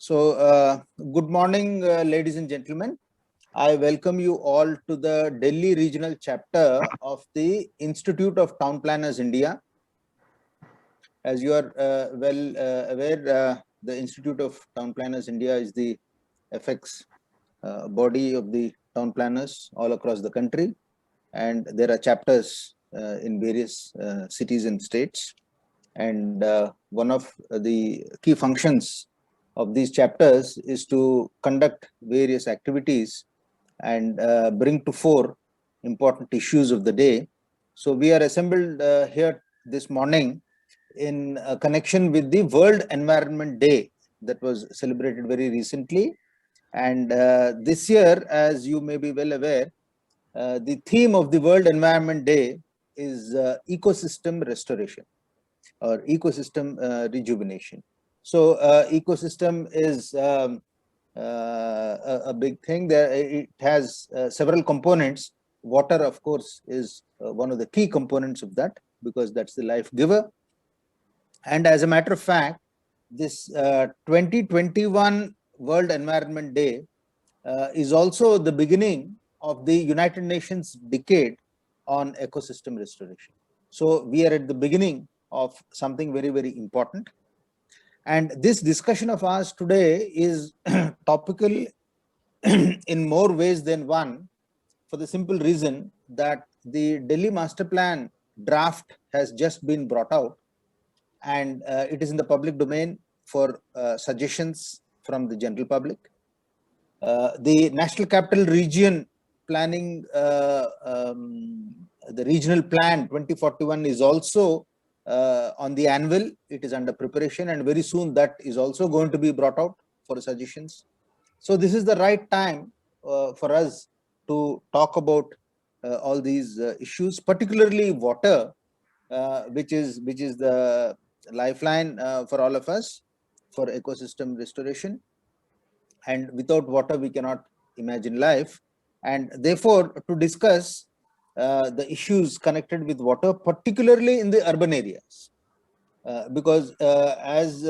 Good morning, ladies and gentlemen. I welcome you all to the Delhi regional chapter of the Institute of Town Planners India. As you are aware, the Institute of Town Planners India is the FX body of the town planners all across the country, and there are chapters in various cities and states. And one of the key functions of these chapters is to conduct various activities and bring to fore important issues of the day. So we are assembled here this morning in connection with the World Environment Day that was celebrated very recently. And this year, as you may be well aware, the theme of the World Environment Day is ecosystem restoration or ecosystem rejuvenation. So ecosystem is a big thing. It has several components. Water, of course, is one of the key components of that, because that's the life giver. And as a matter of fact, this 2021 World Environment Day is also the beginning of the United Nations decade on ecosystem restoration. So we are at the beginning of something very, very important. And this discussion of ours today is topical in more ways than one, for the simple reason that the Delhi Master Plan draft has just been brought out, and it is in the public domain for suggestions from the general public. The National Capital Region planning, the regional plan 2041 is also on the anvil. It is under preparation, and very soon that is also going to be brought out for suggestions. So this is the right time for us to talk about all these issues, particularly water, which is the lifeline for all of us for ecosystem restoration. And without water, we cannot imagine life. And therefore, to discuss the issues connected with water, particularly in the urban areas, because as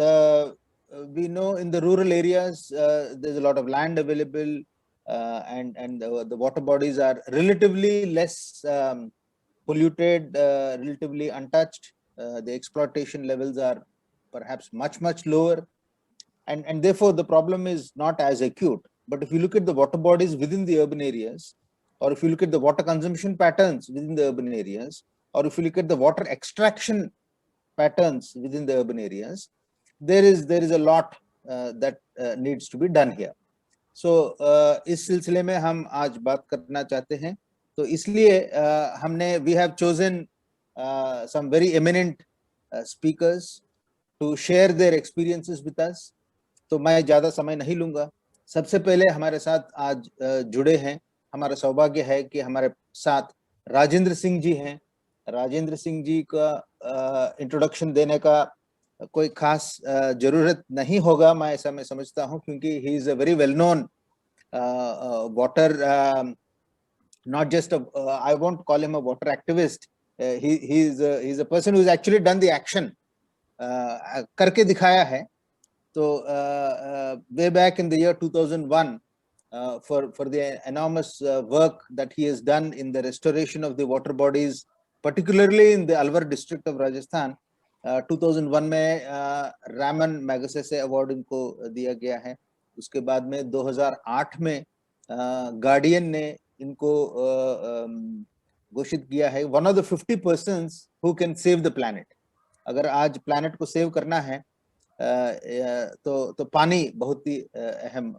we know, in the rural areas, there's a lot of land available, and the water bodies are relatively less polluted, relatively untouched. The exploitation levels are perhaps much lower, and therefore the problem is not as acute. But if you look at the water bodies within the urban areas, or if you look at the water consumption patterns within the urban areas, or if you look at the water extraction patterns within the urban areas, there is a lot that needs to be done here. So इस सिलसिले में हम आज बात करना चाहते हैं. तो इसलिए हमने we have chosen some very eminent speakers to share their experiences with us. तो मैं ज्यादा समय नहीं लूंगा. सबसे पहले हमारे साथ आज जुड़े हैं, हमारा सौभाग्य है कि हमारे साथ राजेंद्र सिंह जी हैं. राजेंद्र सिंह जी का इंट्रोडक्शन देने का कोई खास जरूरत नहीं होगा, मैं समझता हूं, क्योंकि he is a very well known water, not just a, I won't call him a water activist. He's a person who's actually done the action, करके दिखाया है. So way back in the year 2001, for the enormous work that he has done in the restoration of the water bodies, particularly in the Alwar district of Rajasthan, 2001 में Raman Magsaysay award इनको दिया गया है. उसके बाद में 2008 में गार्डियन ने इनको घोषित किया है one of the 50 persons who can save the planet. अगर आज planet को सेव करना है तो पानी बहुत ही अहम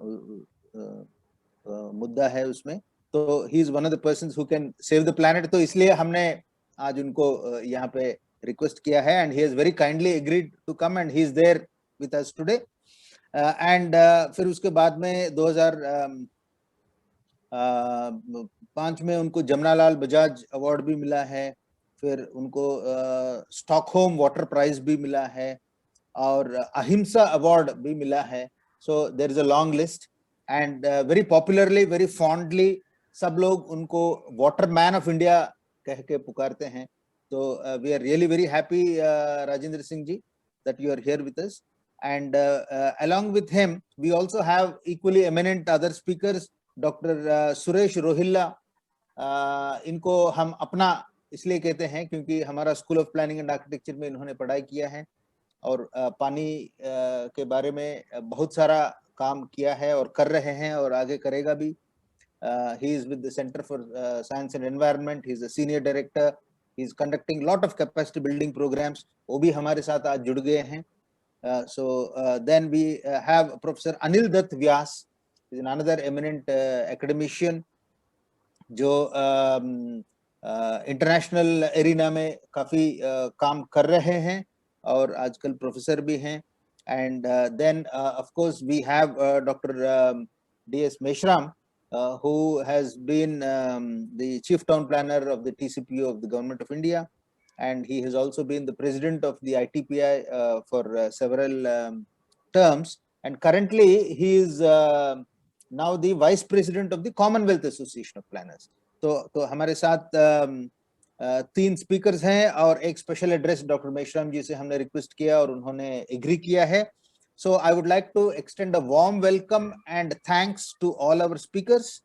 मुद्दा है उसमें. तो he is one of the persons who can save the planet. तो इसलिए हमने आज उनको यहाँ पे रिक्वेस्ट किया है, and he has very kindly agreed to come, and he is there with us today. And फिर उसके बाद में 2005 में उनको जमनालाल बजाज अवार्ड भी मिला है. फिर उनको स्टॉकहोम वाटर प्राइज भी मिला है, और अहिंसा अवार्ड भी मिला है. So there is a long list, and very popularly, very fondly सब लोग उनको वाटर मैन ऑफ इंडिया कह के पुकारते हैं. तो we are really very happy, Rajendra Singh ji, that you are here with us. and along with him we also have equally eminent other speakers, Dr. Suresh Rohilla. इनको हम अपना इसलिए कहते हैं क्योंकि हमारा school of planning and architecture में इन्होंने पढ़ाई किया है और पानी के बारे में बहुत सारा काम किया है और कर रहे हैं और आगे करेगा भी. He is with the Center for Science and Environment. He is a senior director. He is conducting lot of capacity building programs. वो भी हमारे साथ आज जुड़ गए हैं. Then we have Professor Anil Dutt Vyas. He is another eminent academician जो international arena में काफी काम कर रहे हैं और आजकल प्रोफेसर भी हैं. And then of course we have Dr. D.S. Meshram, who has been the chief town planner of the TCPO of the Government of India, and he has also been the president of the ITPI for several terms, and currently he is now the vice president of the Commonwealth Association of Planners. तो हमारे साथ 3 speakers हैं और एक special address doctor Meshram जी से हमने request किया और उन्होंने एग्री किया है. So I would like to extend a warm welcome and thanks to all our speakers,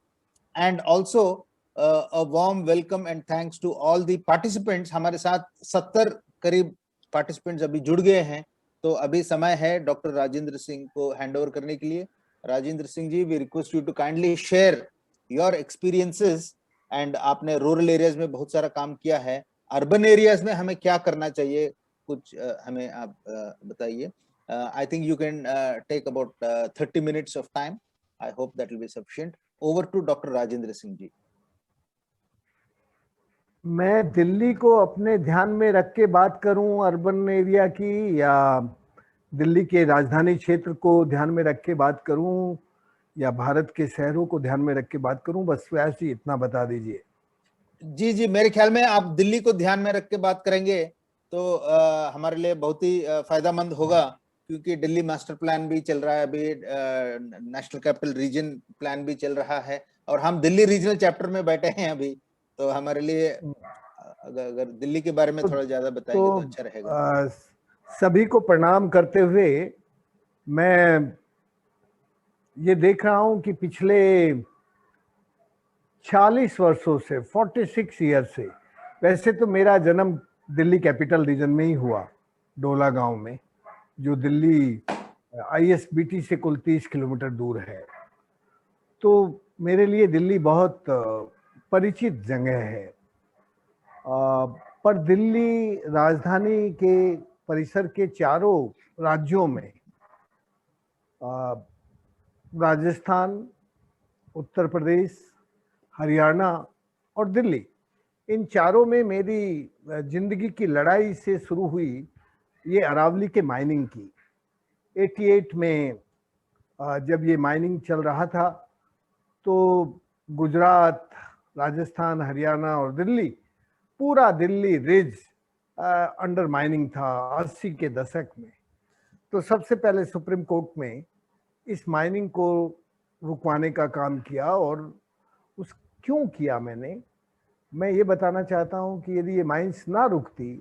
and also a warm welcome and thanks to all the participants. हमारे साथ 70 करीब participants अभी जुड़ गए हैं. तो अभी समय है डॉक्टर राजेंद्र सिंह को हैंड ओवर करने के लिए. राजेंद्र सिंह जी, we request you to kindly share your experiences. and आपने रूरल एरियाज में बहुत सारा काम किया है, अर्बन एरियाज में हमें क्या करना चाहिए, कुछ हमें आप बताइए. I think you can take about 30 minutes of time. I hope that will be sufficient. Over to Dr. Rajendra Singh ji. मैं दिल्ली को अपने ध्यान में रख के बात करूं अर्बन एरिया की, या दिल्ली के राजधानी क्षेत्र को ध्यान में रख के बात करूं, या भारत के शहरों को ध्यान में रख के बात करूं, बस वैसे ही इतना बता दीजिए. जी जी, मेरे ख्याल में आप दिल्ली को ध्यान में रख के बात करेंगे तो हमारे लिए बहुत ही फायदेमंद होगा, क्योंकि दिल्ली मास्टर प्लान भी चल रहा है अभी, नेशनल कैपिटल रीजन प्लान भी चल रहा है और हम दिल्ली रीजनल चैप्टर में बैठे हैं अभी. तो हमारे लिए अगर दिल्ली के बारे में थोड़ा ज्यादा बताएंगे तो अच्छा रहेगा. सभी को प्रणाम करते हुए मैं ये देख रहा हूं कि पिछले 40 वर्षों से, 46 ईयर से, वैसे तो मेरा जन्म दिल्ली कैपिटल रीजन में ही हुआ, डोला गांव में, जो दिल्ली ISBT से कुल 30 किलोमीटर दूर है. तो मेरे लिए दिल्ली बहुत परिचित जगह है. पर दिल्ली राजधानी के परिसर के चारों राज्यों में, राजस्थान, उत्तर प्रदेश, हरियाणा और दिल्ली, इन चारों में मेरी जिंदगी की लड़ाई से शुरू हुई ये अरावली के माइनिंग की. 88 में जब ये माइनिंग चल रहा था तो गुजरात, राजस्थान, हरियाणा और दिल्ली, पूरा दिल्ली रिज अंडर माइनिंग था 80 के दशक में. तो सबसे पहले सुप्रीम कोर्ट में इस माइनिंग को रुकवाने का काम किया. और उस क्यों किया मैं ये बताना चाहता हूं कि यदि ये माइंस ना रुकती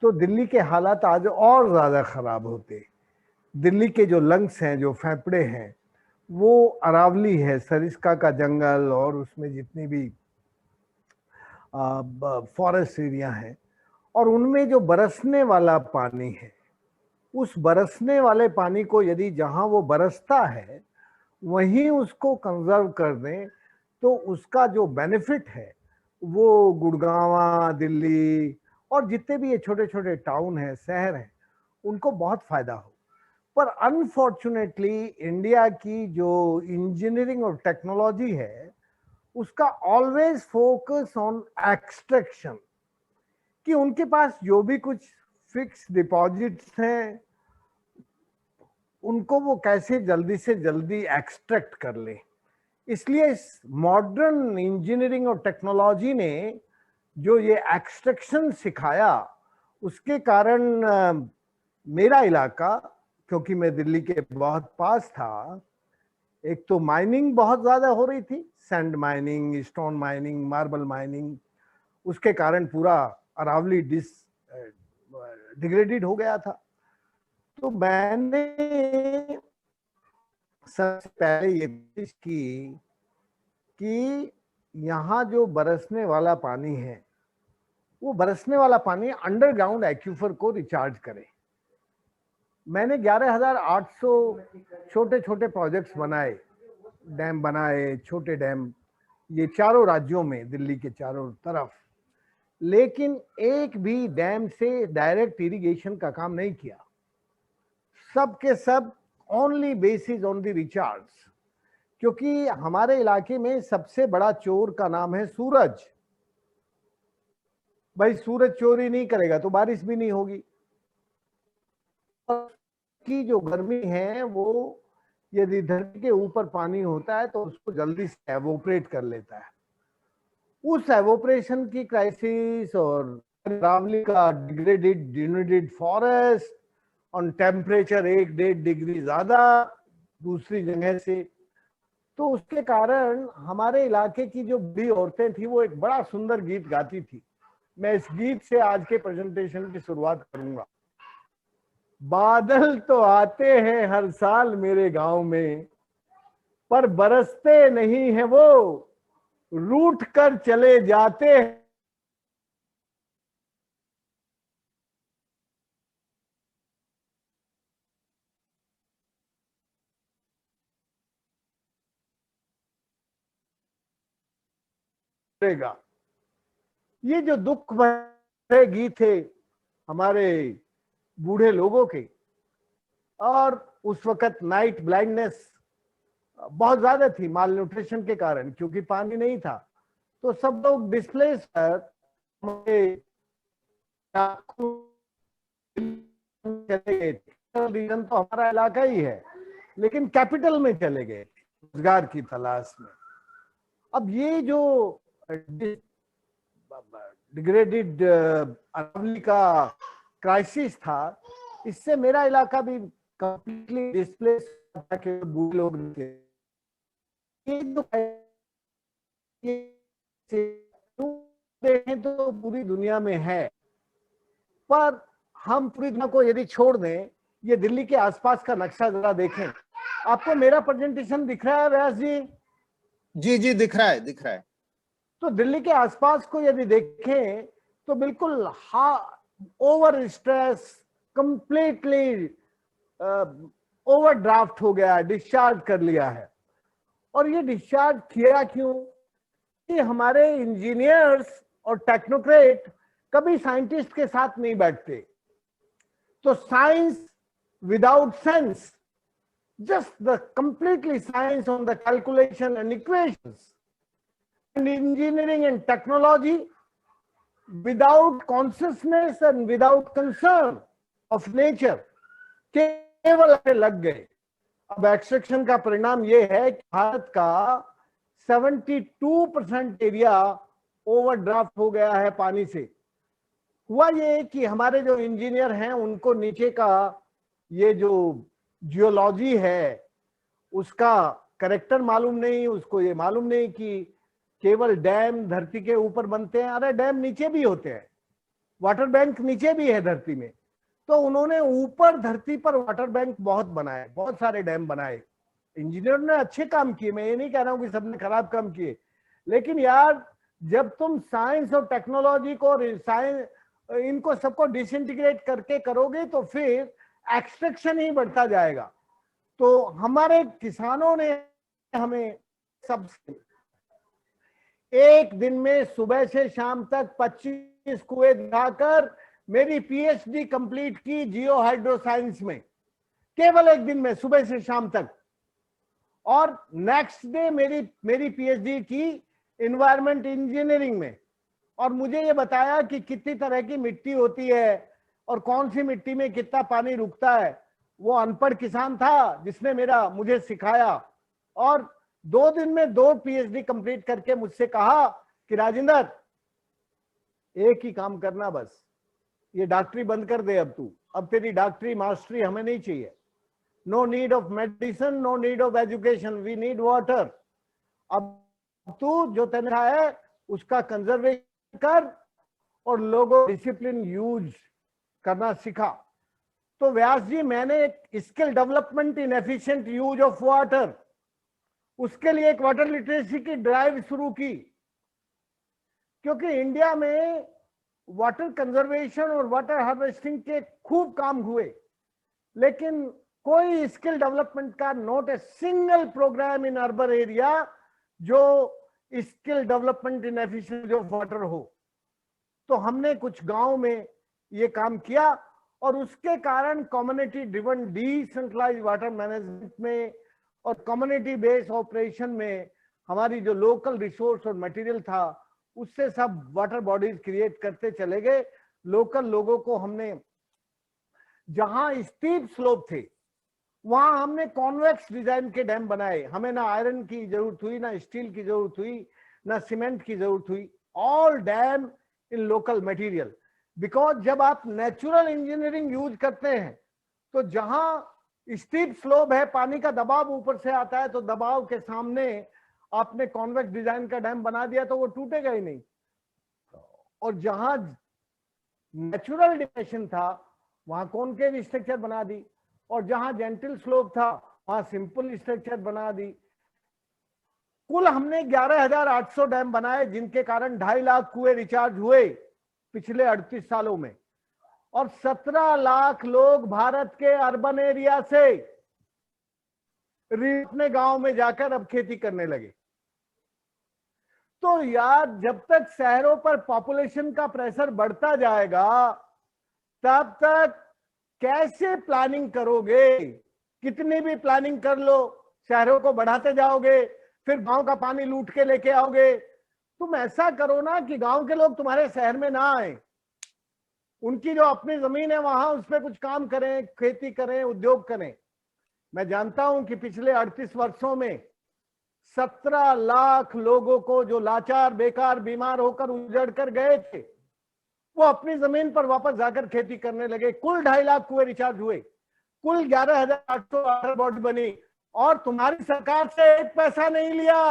तो दिल्ली के हालात आज और ज़्यादा ख़राब होते. दिल्ली के जो लंग्स हैं, जो फेफड़े हैं, वो अरावली है, सरिस्का का जंगल और उसमें जितनी भी फॉरेस्ट एरिया हैं, और उनमें जो बरसने वाला पानी है, उस बरसने वाले पानी को यदि जहाँ वो बरसता है वहीं उसको कंजर्व कर दें तो उसका जो बेनिफिट है वो गुड़गांव, दिल्ली और जितने भी ये छोटे छोटे टाउन हैं, शहर हैं, उनको बहुत फायदा हो. पर अनफॉर्चुनेटली इंडिया की जो इंजीनियरिंग और टेक्नोलॉजी है उसका ऑलवेज फोकस ऑन एक्सट्रैक्शन, कि उनके पास जो भी कुछ फिक्स डिपॉजिट्स हैं उनको वो कैसे जल्दी से जल्दी एक्सट्रैक्ट कर ले. इसलिए इस मॉडर्न इंजीनियरिंग और टेक्नोलॉजी ने जो ये एक्सट्रैक्शन सिखाया, उसके कारण मेरा इलाका, क्योंकि मैं दिल्ली के बहुत पास था, एक तो माइनिंग बहुत ज़्यादा हो रही थी, sand mining, stone mining, marble mining, उसके कारण पूरा अरावली डिग्रेडेड हो गया था. तो मैंने सबसे पहले ये कोशिश की कि यहाँ जो बरसने वाला पानी है, वो बरसने वाला पानी अंडरग्राउंड एक्यूफर को रिचार्ज करे। मैंने 11,800 छोटे छोटे प्रोजेक्ट्स बनाए, डैम बनाए, छोटे डैम, ये चारों राज्यों में, दिल्ली के चारों तरफ, लेकिन एक भी डैम से डायरेक्ट इरिगेशन का काम नहीं किया। सब के सब only basis on the recharge, क्योंकि हमारे इलाके में सबसे बड़ा चोर का नाम है सूरज। भाई सूरज चोरी नहीं करेगा तो बारिश भी नहीं होगी। की जो गर्मी है वो यदि धरती के ऊपर पानी होता है तो उसको जल्दी से एवोपरेट कर लेता है। उस एवोपरेशन की क्राइसिस और अरावली का degraded denuded forest on temperature 1-1.5 degree ज्यादा दूसरी जगह से, तो उसके कारण हमारे इलाके की जो बड़ी औरतें थी वो एक बड़ा सुंदर गीत गाती थी। मैं इस गीत से आज के प्रेजेंटेशन की शुरुआत करूंगा। बादल तो आते हैं हर साल मेरे गांव में, पर बरसते नहीं है वो, रूठ कर चले जाते हैं। ये जो दुख भरे गीत थे हमारे बूढ़े लोगों के, और उस वक्त नाइट ब्लाइंडनेस बहुत ज्यादा थी माल न्यूट्रिशन के कारण, क्योंकि पानी नहीं था, तो सब लोग डिस्प्लेस चले गए। रीजन तो हमारा इलाका ही है, लेकिन कैपिटल में चले गए रोजगार की तलाश में। अब ये जो डिग्रेडेड अरावली का क्राइसिस था, इससे मेरा इलाका भी कंप्लीटली डिस्प्लेस के बूढ़े लोग थे। ये जो देखें तो पूरी दुनिया में है, पर हम पूरी दुनिया को यदि छोड़ दें, ये दिल्ली के आसपास का नक्शा जरा देखें। आपको मेरा प्रेजेंटेशन दिख रहा है व्यास जी? जी जी दिख रहा है, दिख रहा है। तो दिल्ली के आसपास को यदि देखें तो बिल्कुल ओवर स्ट्रेस, कंप्लीटली ओवरड्राफ्ट हो गया है, डिस्चार्ज कर लिया है। और ये डिस्चार्ज किया क्यों? कि हमारे इंजीनियर्स और टेक्नोक्रेट कभी साइंटिस्ट के साथ नहीं बैठते। तो science without sense, just the completely science on the calculation and equations, and engineering and technology without consciousness and without concern of nature, केवल लग गए। अब एक्सट्रैक्शन का परिणाम यह है कि भारत का 72% एरिया ओवरड्राफ्ट हो गया है पानी से। हुआ ये कि हमारे जो इंजीनियर हैं उनको नीचे का ये जो जियोलॉजी है उसका करेक्टर मालूम नहीं, उसको ये मालूम नहीं कि केवल डैम धरती के ऊपर बनते हैं। अरे डैम नीचे भी होते हैं, वाटर बैंक नीचे भी है धरती में। तो उन्होंने ऊपर धरती पर वाटर बैंक बहुत बनाए, बहुत सारे डैम बनाए। इंजीनियर ने अच्छे काम किए, मैं ये नहीं कह रहा हूं कि सबने खराब काम किए, लेकिन यार जब तुम साइंस और टेक्नोलॉजी को इनको सबको डिसइंटीग्रेट करके करोगे तो फिर एक्सट्रैक्शन ही बढ़ता जाएगा। तो हमारे किसानों ने हमें सबसे एक दिन में सुबह से शाम तक 25 कुएं दिखाकर मेरी पीएचडी कंप्लीट की जियो हाइड्रो साइंस में, केवल एक दिन में सुबह से शाम तक। और नेक्स्ट डे मेरी पीएचडी की इन्वायरमेंट इंजीनियरिंग में। और मुझे ये बताया कि कितनी तरह की मिट्टी होती है और कौन सी मिट्टी में कितना पानी रुकता है। वो अनपढ़ किसान था जिसने मुझे सिखाया, और 2 दिन में 2 पीएचडी कंप्लीट करके मुझसे कहा कि राजेंद्र एक ही काम करना, बस ये डॉक्टरी बंद कर दे, अब तेरी डॉक्टरी मास्टरी हमें नहीं चाहिए। No need of medicine, no need of education, we need water. अब तू जो तनखा है उसका कंजर्वेशन कर और लोगों डिसिप्लिन यूज करना सिखा। तो व्यास जी, मैंने एक skill development in efficient use of water, उसके लिए एक वाटर लिटरेसी की ड्राइव शुरू की, क्योंकि इंडिया में वाटर कंजर्वेशन और वाटर हार्वेस्टिंग के खूब काम हुए, लेकिन कोई स्किल डेवलपमेंट का not a single programme in urban area जो skill development in efficiency of water हो। तो हमने कुछ गांव में ये काम किया और उसके कारण community driven decentralised water management में और कम्युनिटी बेस्ड ऑपरेशन में हमारी जो लोकल रिसोर्स और मटेरियल था उससे सब वाटर बॉडीज क्रिएट करते चले गए। लोकल लोगों को हमने, जहां स्टीप स्लोप थे वहां हमने कॉन्वेक्स डिजाइन के डैम बनाए। हमें ना आयरन की जरूरत हुई, ना स्टील की जरूरत हुई, ना सीमेंट की जरूरत हुई, all dam in local material. Because जब आप नेचुरल इंजीनियरिंग यूज करते हैं तो जहां स्टीप स्लोप है, पानी का दबाव ऊपर से आता है, तो दबाव के सामने आपने कॉन्वेक्स डिजाइन का डैम बना दिया तो वो टूटेगा ही नहीं। और जहां नेचुरल डिप्रेशन था वहां कॉनकेव स्ट्रक्चर बना दी, और जहां जेंटल स्लोप था वहां सिंपल स्ट्रक्चर बना दी। कुल हमने 11,800 डैम बनाए, जिनके कारण 2.5 लाख कुएं रिचार्ज हुए पिछले 38 सालों में, और 17 लाख लोग भारत के अर्बन एरिया से अपने गांव में जाकर अब खेती करने लगे। तो यार, जब तक शहरों पर पॉपुलेशन का प्रेशर बढ़ता जाएगा तब तक कैसे प्लानिंग करोगे? कितनी भी प्लानिंग कर लो, शहरों को बढ़ाते जाओगे, फिर गांव का पानी लूट के लेके आओगे। तुम ऐसा करो ना कि गांव के लोग तुम्हारे शहर में ना आए, उनकी जो अपनी जमीन है वहां उस पर कुछ काम करें, खेती करें, उद्योग करें। मैं जानता हूं कि पिछले 38 वर्षों में 17 लाख लोगों को, जो लाचार, बेकार, बीमार होकर उजड़ कर गए थे, वो अपनी जमीन पर वापस जाकर खेती करने लगे। कुल 2.5 लाख कुएं रिचार्ज हुए, कुल 11,800 वाटर बॉडी बनी, और तुम्हारी सरकार से एक पैसा नहीं लिया,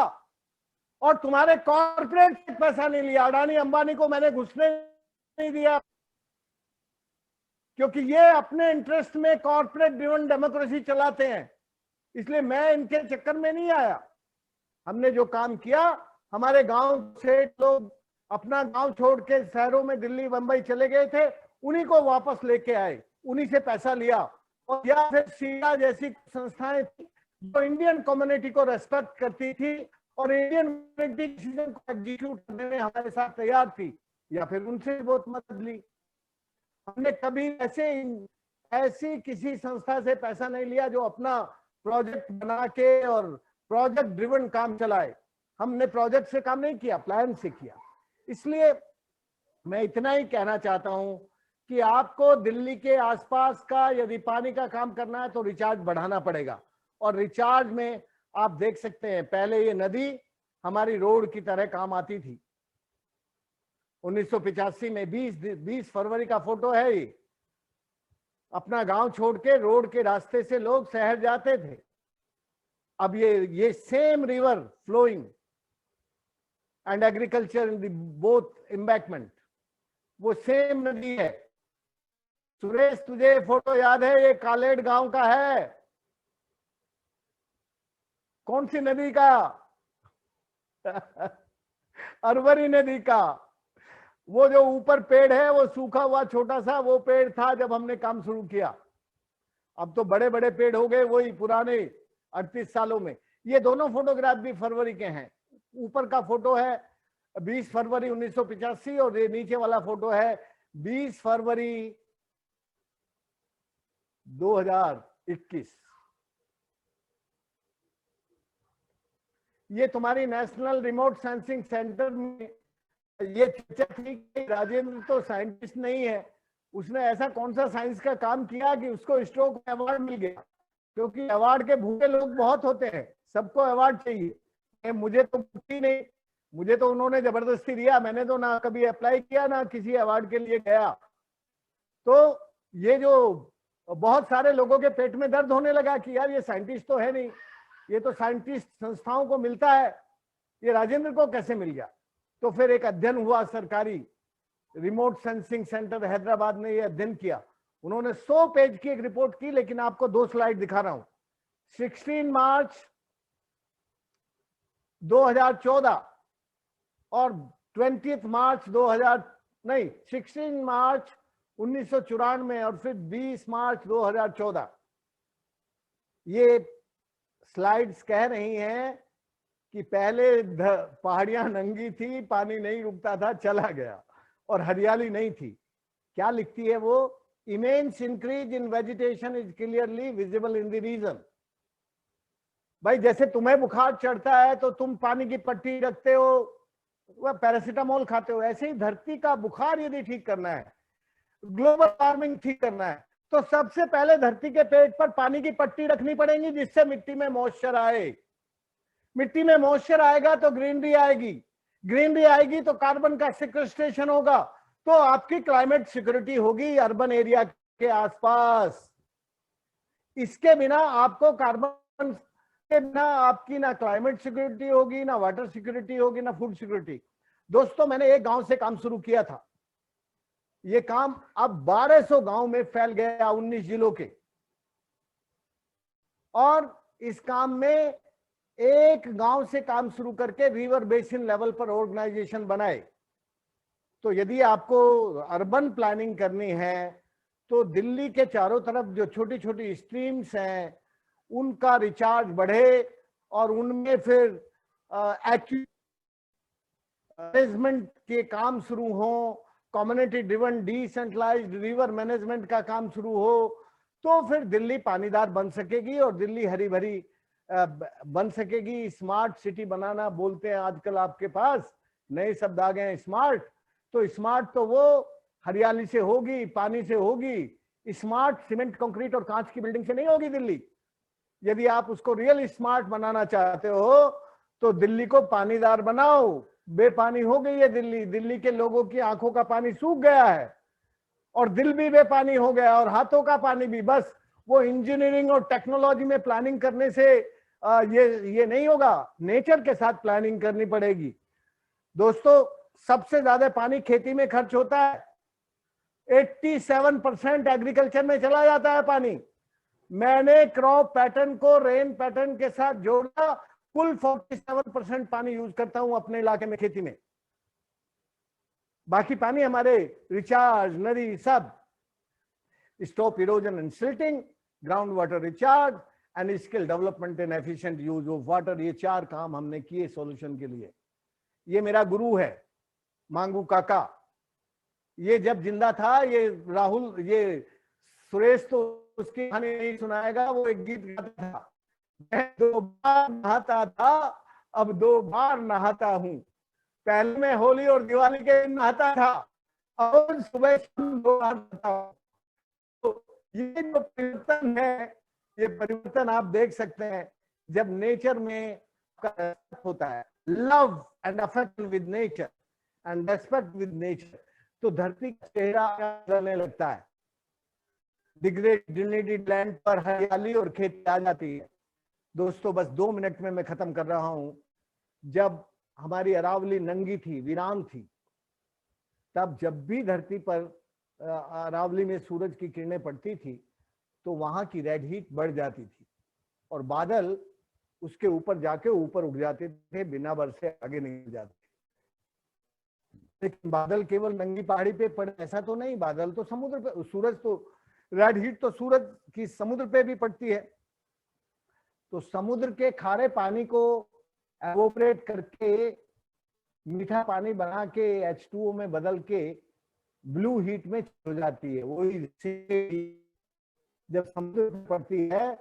और तुम्हारे कॉर्पोरेट से पैसा नहीं लिया। अडानी अंबानी को मैंने घुसने नहीं दिया, क्योंकि ये अपने इंटरेस्ट में कॉर्पोरेट ड्रिवन डेमोक्रेसी चलाते हैं, इसलिए मैं इनके चक्कर में नहीं आया। हमने जो काम किया, हमारे गांव से लोग अपना गांव छोड़ के शहरों में दिल्ली, मुंबई चले गए थे, उन्हीं को वापस लेके आए, उन्हीं से पैसा लिया। और या फिर सीडा जैसी संस्थाएं थी जो इंडियन कम्युनिटी को रेस्पेक्ट करती थी और इंडियन कम्युनिटी डिसीजन को एग्जीक्यूट करने में हमारे साथ तैयार थी, या फिर उनसे बहुत मदद ली। हमने कभी ऐसी किसी संस्था से पैसा नहीं लिया जो अपना प्रोजेक्ट बना के और प्रोजेक्ट ड्रिवन काम चलाए। हमने प्रोजेक्ट से काम नहीं किया, प्लान से किया। इसलिए मैं इतना ही कहना चाहता हूं कि आपको दिल्ली के आसपास का यदि पानी का काम करना है तो रिचार्ज बढ़ाना पड़ेगा। और रिचार्ज में आप देख सकते हैं, पहले ये नदी हमारी रोड की तरह काम आती थी। 1985 में 20 फरवरी का फोटो है ये। अपना गांव छोड़ के रोड के रास्ते से लोग शहर जाते थे। अब ये same river flowing and agriculture in the both embankment, वो सेम नदी है। सुरेश, तुझे फोटो याद है? ये कालेड गांव का है। कौन सी नदी का? अरवरी नदी का। वो जो ऊपर पेड़ है वो सूखा हुआ छोटा सा वो पेड़ था जब हमने काम शुरू किया। अब तो बड़े बड़े पेड़ हो गए, वही पुराने 38 सालों में। ये दोनों फोटोग्राफ भी फरवरी के हैं। ऊपर का फोटो है 20 फरवरी 1985 और ये नीचे वाला फोटो है 20 फरवरी 2021। ये तुम्हारी नेशनल रिमोट सेंसिंग सेंटर में ये चर्चा थी कि राजेंद्र तो साइंटिस्ट नहीं है, उसने ऐसा कौन सा साइंस का काम किया कि उसको स्ट्रोक अवार्ड मिल गया। क्योंकि अवार्ड के भूखे लोग बहुत होते हैं, सबको अवार्ड चाहिए। मुझे तो नहीं, मुझे तो उन्होंने जबरदस्ती दिया, मैंने तो ना कभी अप्लाई किया ना किसी अवार्ड के लिए गया। तो ये जो बहुत सारे लोगों के पेट में दर्द होने लगा कि यार ये साइंटिस्ट तो है नहीं, ये तो साइंटिस्ट संस्थाओं को मिलता है, ये राजेंद्र को कैसे मिल गया। तो फिर एक अध्ययन हुआ सरकारी, रिमोट सेंसिंग सेंटर हैदराबाद ने ये अध्ययन किया। उन्होंने 100 पेज की एक रिपोर्ट की, लेकिन आपको 2 स्लाइड दिखा रहा हूं। 16 मार्च 2014 और 20 मार्च 16 मार्च 1994 और फिर 20 मार्च 2014। ये स्लाइड्स कह रही हैं कि पहले पहाड़ियां नंगी थी, पानी नहीं रुकता था, चला गया, और हरियाली नहीं थी। क्या लिखती है वो? Immense increase in vegetation is clearly visible in the region. भाई जैसे तुम्हें बुखार चढ़ता है तो तुम पानी की पट्टी रखते हो, वह पैरासीटामोल खाते हो, ऐसे ही धरती का बुखार यदि ठीक करना है, ग्लोबल वार्मिंग ठीक करना है, तो सबसे पहले धरती के पेट पर पानी की पट्टी रखनी पड़ेगी, जिससे मिट्टी में मॉइस्चर आए। मिट्टी में मॉइस्चर आएगा तो ग्रीनरी आएगी, ग्रीनरी आएगी तो कार्बन का सिक्वेस्ट्रेशन होगा, तो आपकी क्लाइमेट सिक्योरिटी होगी अर्बन एरिया के आसपास। इसके बिना आपको कार्बन के बिना आपकी ना क्लाइमेट सिक्योरिटी होगी, ना वाटर सिक्योरिटी होगी, ना फूड सिक्योरिटी। दोस्तों, मैंने एक गांव से काम शुरू किया था, ये काम अब 1200 गांव में फैल गया, 19 जिलों के। और इस काम में एक गांव से काम शुरू करके रिवर बेसिन लेवल पर ऑर्गेनाइजेशन बनाए। तो यदि आपको अर्बन प्लानिंग करनी है तो दिल्ली के चारों तरफ जो छोटी छोटी स्ट्रीम्स हैं उनका रिचार्ज बढ़े, और उनमें फिर मैनेजमेंट के काम शुरू हो, community driven decentralised river management का काम शुरू हो, तो फिर दिल्ली पानीदार बन सकेगी और दिल्ली हरी भरी बन सकेगी। स्मार्ट सिटी बनाना बोलते हैं आजकल, आपके पास नए शब्द आ गए हैं, स्मार्ट। तो स्मार्ट तो वो हरियाली से होगी, पानी से होगी। स्मार्ट सीमेंट कंक्रीट और कांच की बिल्डिंग से नहीं होगी दिल्ली। यदि आप उसको रियल स्मार्ट बनाना चाहते हो तो दिल्ली को पानीदार बनाओ। बेपानी हो गई है दिल्ली, दिल्ली के लोगों की आंखों का पानी सूख गया है, और दिल भी बेपानी हो गया, और हाथों का पानी भी। बस वो इंजीनियरिंग और टेक्नोलॉजी में प्लानिंग करने से ये नहीं होगा, नेचर के साथ प्लानिंग करनी पड़ेगी। दोस्तों, सबसे ज्यादा पानी खेती में खर्च होता है, 87% एग्रीकल्चर में चला जाता है पानी। मैंने क्रॉप पैटर्न को रेन पैटर्न के साथ जोड़ा, कुल 47% पानी यूज करता हूं अपने इलाके में खेती में। बाकी पानी हमारे रिचार्ज, नदी, सब stop erosion and silting, ground water recharge and skill development and efficient use of water. ये 4 काम हमने किए सॉल्यूशन के लिए। ये मेरा गुरु है मांगू काका। ये जब जिंदा था, ये राहुल, ये सुरेश तो उसकी कहानी नहीं सुनाएगा, वो एक गीत गाता था, मैं 2 बार नहाता था, अब 2 बार नहाता हूं। पहले मैं होली और दिवाली के दिन नहाता था, और सुबह 2 बार नहाता हूं। तो ये जो परिवर्तन है, ये परिवर्तन आप देख सकते हैं जब नेचर में होता है, love and affection with nature and respect with nature, तो धरती का चेहरा बदलने लगता है। डिग्रेडेड लैंड पर हरियाली और खेती आ जाती है। दोस्तों, बस 2 मिनट में मैं खत्म कर रहा हूं। जब हमारी अरावली नंगी थी, वीरान थी, तब जब भी धरती पर अरावली में सूरज की किरणें पड़ती थी तो वहां की रेड हीट बढ़ जाती थी, और बादल उसके ऊपर जाके ऊपर उठ जाते थे, बिना बरसे आगे नहीं जाते। लेकिन बादल केवल नंगी पहाड़ी पे पड़े ऐसा तो नहीं, बादल तो समुद्र पे, सूरज तो, रेड हीट तो सूरज की समुद्र पे भी पड़ती है। तो समुद्र के खारे पानी को एवोपरेट करके मीठा पानी बना के H2O में बदल के ब्लू हीट में हो जाती है। वही जब समुद्र में पड़ती है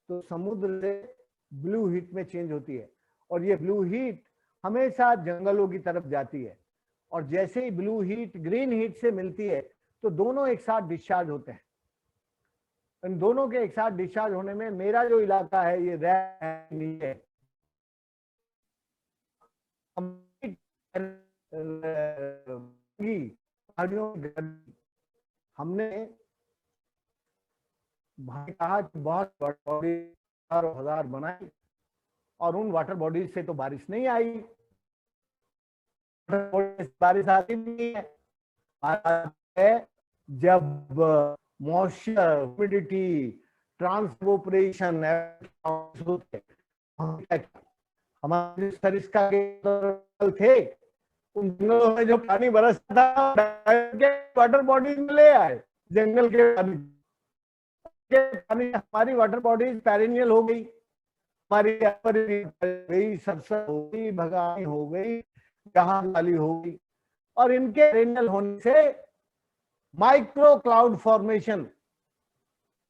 तो समुद्र से ब्लू हीट में चेंज होती है, और ये ब्लू हीट हमेशा जंगलों की तरफ जाती है। और जैसे ही ब्लू हीट ग्रीन हीट से मिलती है तो दोनों एक साथ डिस्चार्ज होते हैं। इन दोनों के एक साथ डिस्चार्ज होने में मेरा जो इलाका है ये नहीं है। हमने भाई कहा कि बहुत वाटर बॉडी 1000 बनाई, और उन वाटर बॉडीज से तो बारिश नहीं आई, बारिश आती नहीं है। जब मॉइस्चर, ह्यूमिडिटी, ट्रांसवोपरेशन होते हमारे सरिस्का के थे, उन जंगलों में जो पानी बरसता था वाटर बॉडीज में ले आए, जंगल के पानी हमारी वाटर बॉडीज पेरिनियल हो गई, हमारी गई, सरसर हो गई, भगानी हो गई, जहाज वाली हो गई, और इनके पेरिनियल होने से माइक्रो क्लाउड फॉर्मेशन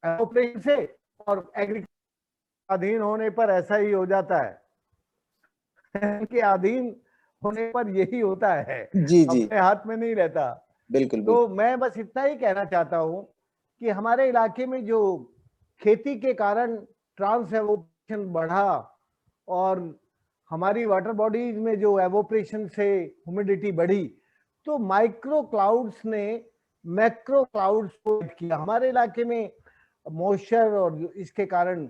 ऑपरेशन से और एग्रीकल्चर अधीन होने पर ऐसा ही हो जाता है कि अधीन होने पर यही होता है, जी जी अपने हाथ में नहीं रहता। बिल्कुल तो बिल्कुल। मैं बस इतना ही कहना चाहता हूं कि हमारे इलाके में जो खेती के कारण ट्रांस एवोपरेशन बढ़ा और हमारी वाटर बॉडीज में जो एवोपरेशन से ह्यूमिडिटी बढ़ी, तो माइक्रो क्लाउड्स ने मैक्रो क्लाउड्स को किया हमारे इलाके में मॉइस्चर और इसके कारण,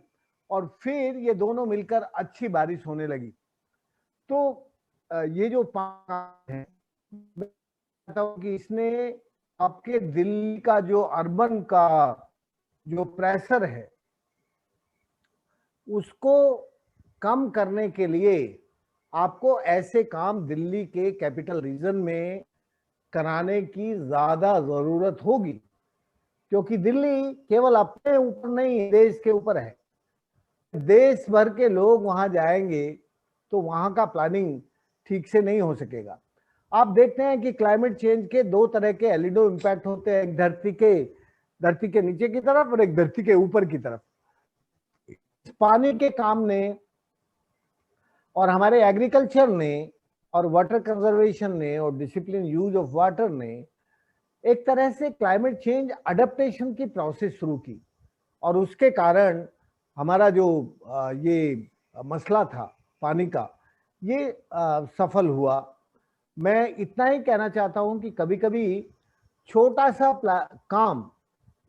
और फिर ये दोनों मिलकर अच्छी बारिश होने लगी। तो ये जो पानी है, मैं कहता हूं कि इसने आपके दिल्ली का जो अर्बन का जो प्रेशर है उसको कम करने के लिए आपको ऐसे काम दिल्ली के कैपिटल रीजन में कराने की ज्यादा जरूरत होगी, क्योंकि दिल्ली केवल अपने ऊपर नहीं देश के ऊपर है। देश भर के लोग वहां जाएंगे तो वहां का प्लानिंग ठीक से नहीं हो सकेगा। आप देखते हैं कि क्लाइमेट चेंज के दो तरह के एलिडो इम्पैक्ट होते हैं, एक धरती के नीचे की तरफ और एक धरती के ऊपर की तरफ। पानी के काम ने और हमारे एग्रीकल्चर ने और वाटर कंजर्वेशन ने और डिसिप्लिन यूज ऑफ वाटर ने एक तरह से क्लाइमेट चेंज अडेप्टेशन की प्रोसेस शुरू की, और उसके कारण हमारा जो ये मसला था पानी का, ये सफल हुआ। मैं इतना ही कहना चाहता हूं कि कभी कभी छोटा सा काम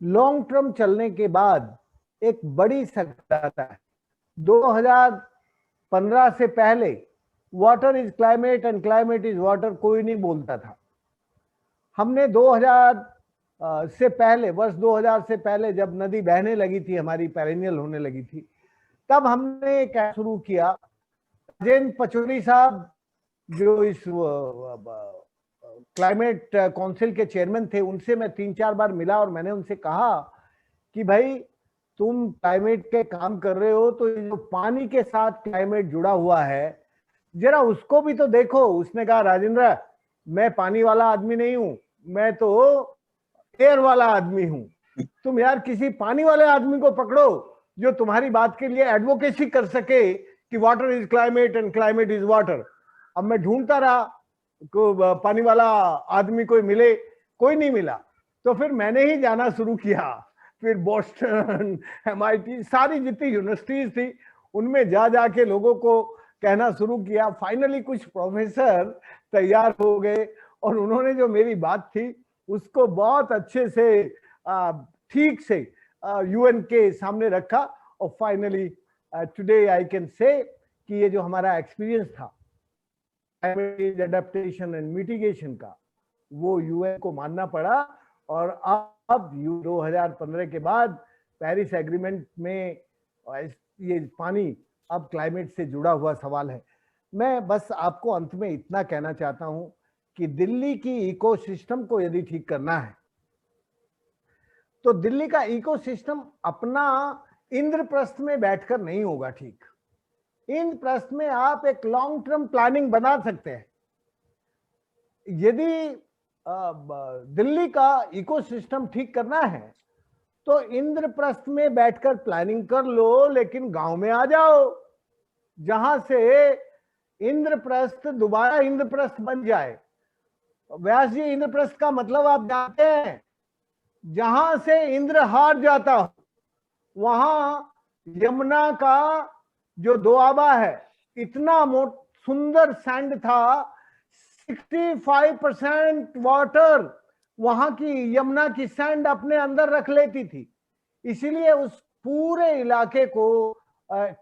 लॉन्ग टर्म चलने के बाद एक बड़ी सक्सेस आता है। 2015 से पहले water is climate and climate is water कोई नहीं बोलता था। हमने 2000 से पहले, वर्ष 2000 से पहले जब नदी बहने लगी थी, हमारी पेरिनियल होने लगी थी, तब हमने क्या शुरू किया, राजेंद्र पचौरी साहब जो इस क्लाइमेट काउंसिल के चेयरमैन थे, उनसे मैं 3-4 बार मिला और मैंने उनसे कहा कि भाई तुम क्लाइमेट के काम कर रहे हो, तो जो पानी के साथ क्लाइमेट जुड़ा हुआ है जरा उसको भी तो देखो। उसने कहा राजेंद्र, मैं पानी वाला आदमी नहीं हूं, मैं तो एयर वाला आदमी हूं। तुम यार किसी पानी वाले आदमी को पकड़ो जो तुम्हारी बात के लिए एडवोकेसी कर सके कि water is climate and climate is water. अब मैं ढूंढता रहा को पानी वाला आदमी कोई मिले, कोई नहीं मिला। तो फिर मैंने ही जाना शुरू किया, फिर बॉस्टन, MIT, सारी जितनी यूनिवर्सिटीज थी उनमें जा जाके लोगों को कहना शुरू किया। फाइनली कुछ प्रोफेसर तैयार हो गए और उन्होंने जो मेरी बात थी उसको बहुत अच्छे से ठीक से UN के सामने रखा, और finally today I can say कि ये जो हमारा एक्सपीरियंस था क्लाइमेट एडेप्टेशन एंड मिटिगेशन का, वो UN को मानना पड़ा। और अब 2015 के बाद पेरिस एग्रीमेंट में ये पानी अब क्लाइमेट से जुड़ा हुआ सवाल है। मैं बस आपको अंत में इतना कहना चाहता हूं कि दिल्ली की इकोसिस्टम को यदि ठीक करना है तो दिल्ली का इकोसिस्टम अपना इंद्रप्रस्थ में बैठकर नहीं होगा ठीक। इंद्रप्रस्थ में आप एक लॉन्ग टर्म प्लानिंग बना सकते हैं। यदि दिल्ली का इकोसिस्टम ठीक करना है तो इंद्रप्रस्थ में बैठकर प्लानिंग कर लो, लेकिन गांव में आ जाओ जहां से इंद्रप्रस्थ दोबारा इंद्रप्रस्थ बन जाए। व्यास जी, इंद्रप्रस्थ का मतलब आप जानते हैं, जहां से इंद्र हार जाता हो वहां यमुना का जो दोआबा है, इतना सुंदर सैंड था, 65% वाटर वहां की यमुना की सैंड अपने अंदर रख लेती थी। इसीलिए उस पूरे इलाके को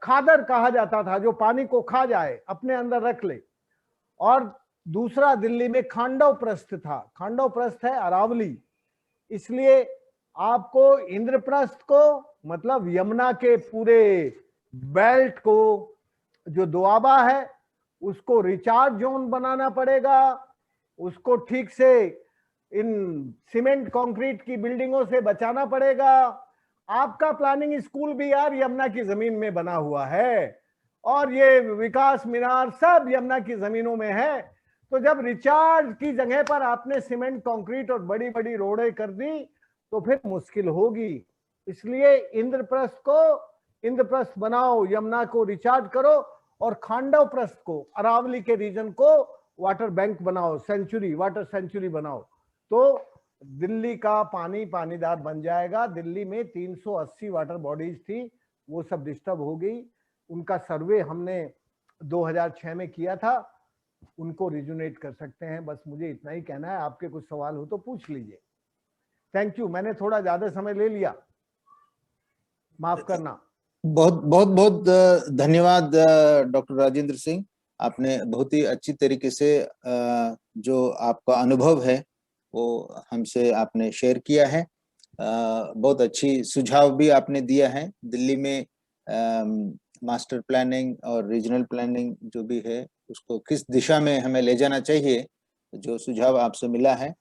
खादर कहा जाता था, जो पानी को खा जाए, अपने अंदर रख ले। और दूसरा दिल्ली में खांडव प्रस्थ था, खांडव प्रस्थ है अरावली, इसलिए आपको इंद्रप्रस्थ को मतलब यमुना के पूरे बेल्ट को जो दोआबा है उसको रिचार्ज जोन बनाना पड़ेगा, उसको ठीक से इन सीमेंट कंक्रीट की बिल्डिंगों से बचाना पड़ेगा। आपका प्लानिंग स्कूल भी यार यमुना की जमीन में बना हुआ है और ये विकास मीनार सब यमुना की जमीनों में है। तो जब रिचार्ज की जगह पर आपने सीमेंट कंक्रीट और बड़ी बड़ी रोडें कर दी तो फिर मुश्किल होगी। इसलिए इंद्रप्रस्थ बनाओ, यमुना को रिचार्ज करो और खांडव प्रस्थ को, अरावली के रीजन को वाटर बैंक बनाओ, वाटर सेंचुरी बनाओ, तो दिल्ली का पानी पानीदार बन जाएगा। दिल्ली में 380 वाटर बॉडीज थी, वो सब डिस्टर्ब हो गई। उनका सर्वे हमने 2006 में किया था, उनको रिजुनेट कर सकते हैं। बस मुझे इतना ही कहना है। आपके कुछ सवाल हो तो पूछ लीजिए। थैंक यू, मैंने थोड़ा ज्यादा समय ले लिया, माफ करना। बहुत बहुत बहुत धन्यवाद डॉक्टर राजेंद्र सिंह। आपने बहुत ही अच्छी तरीके से जो आपका अनुभव है वो हमसे आपने शेयर किया है। बहुत अच्छी सुझाव भी आपने दिया है। दिल्ली में मास्टर प्लानिंग और रीजनल प्लानिंग जो भी है उसको किस दिशा में हमें ले जाना चाहिए, जो सुझाव आपसे मिला है,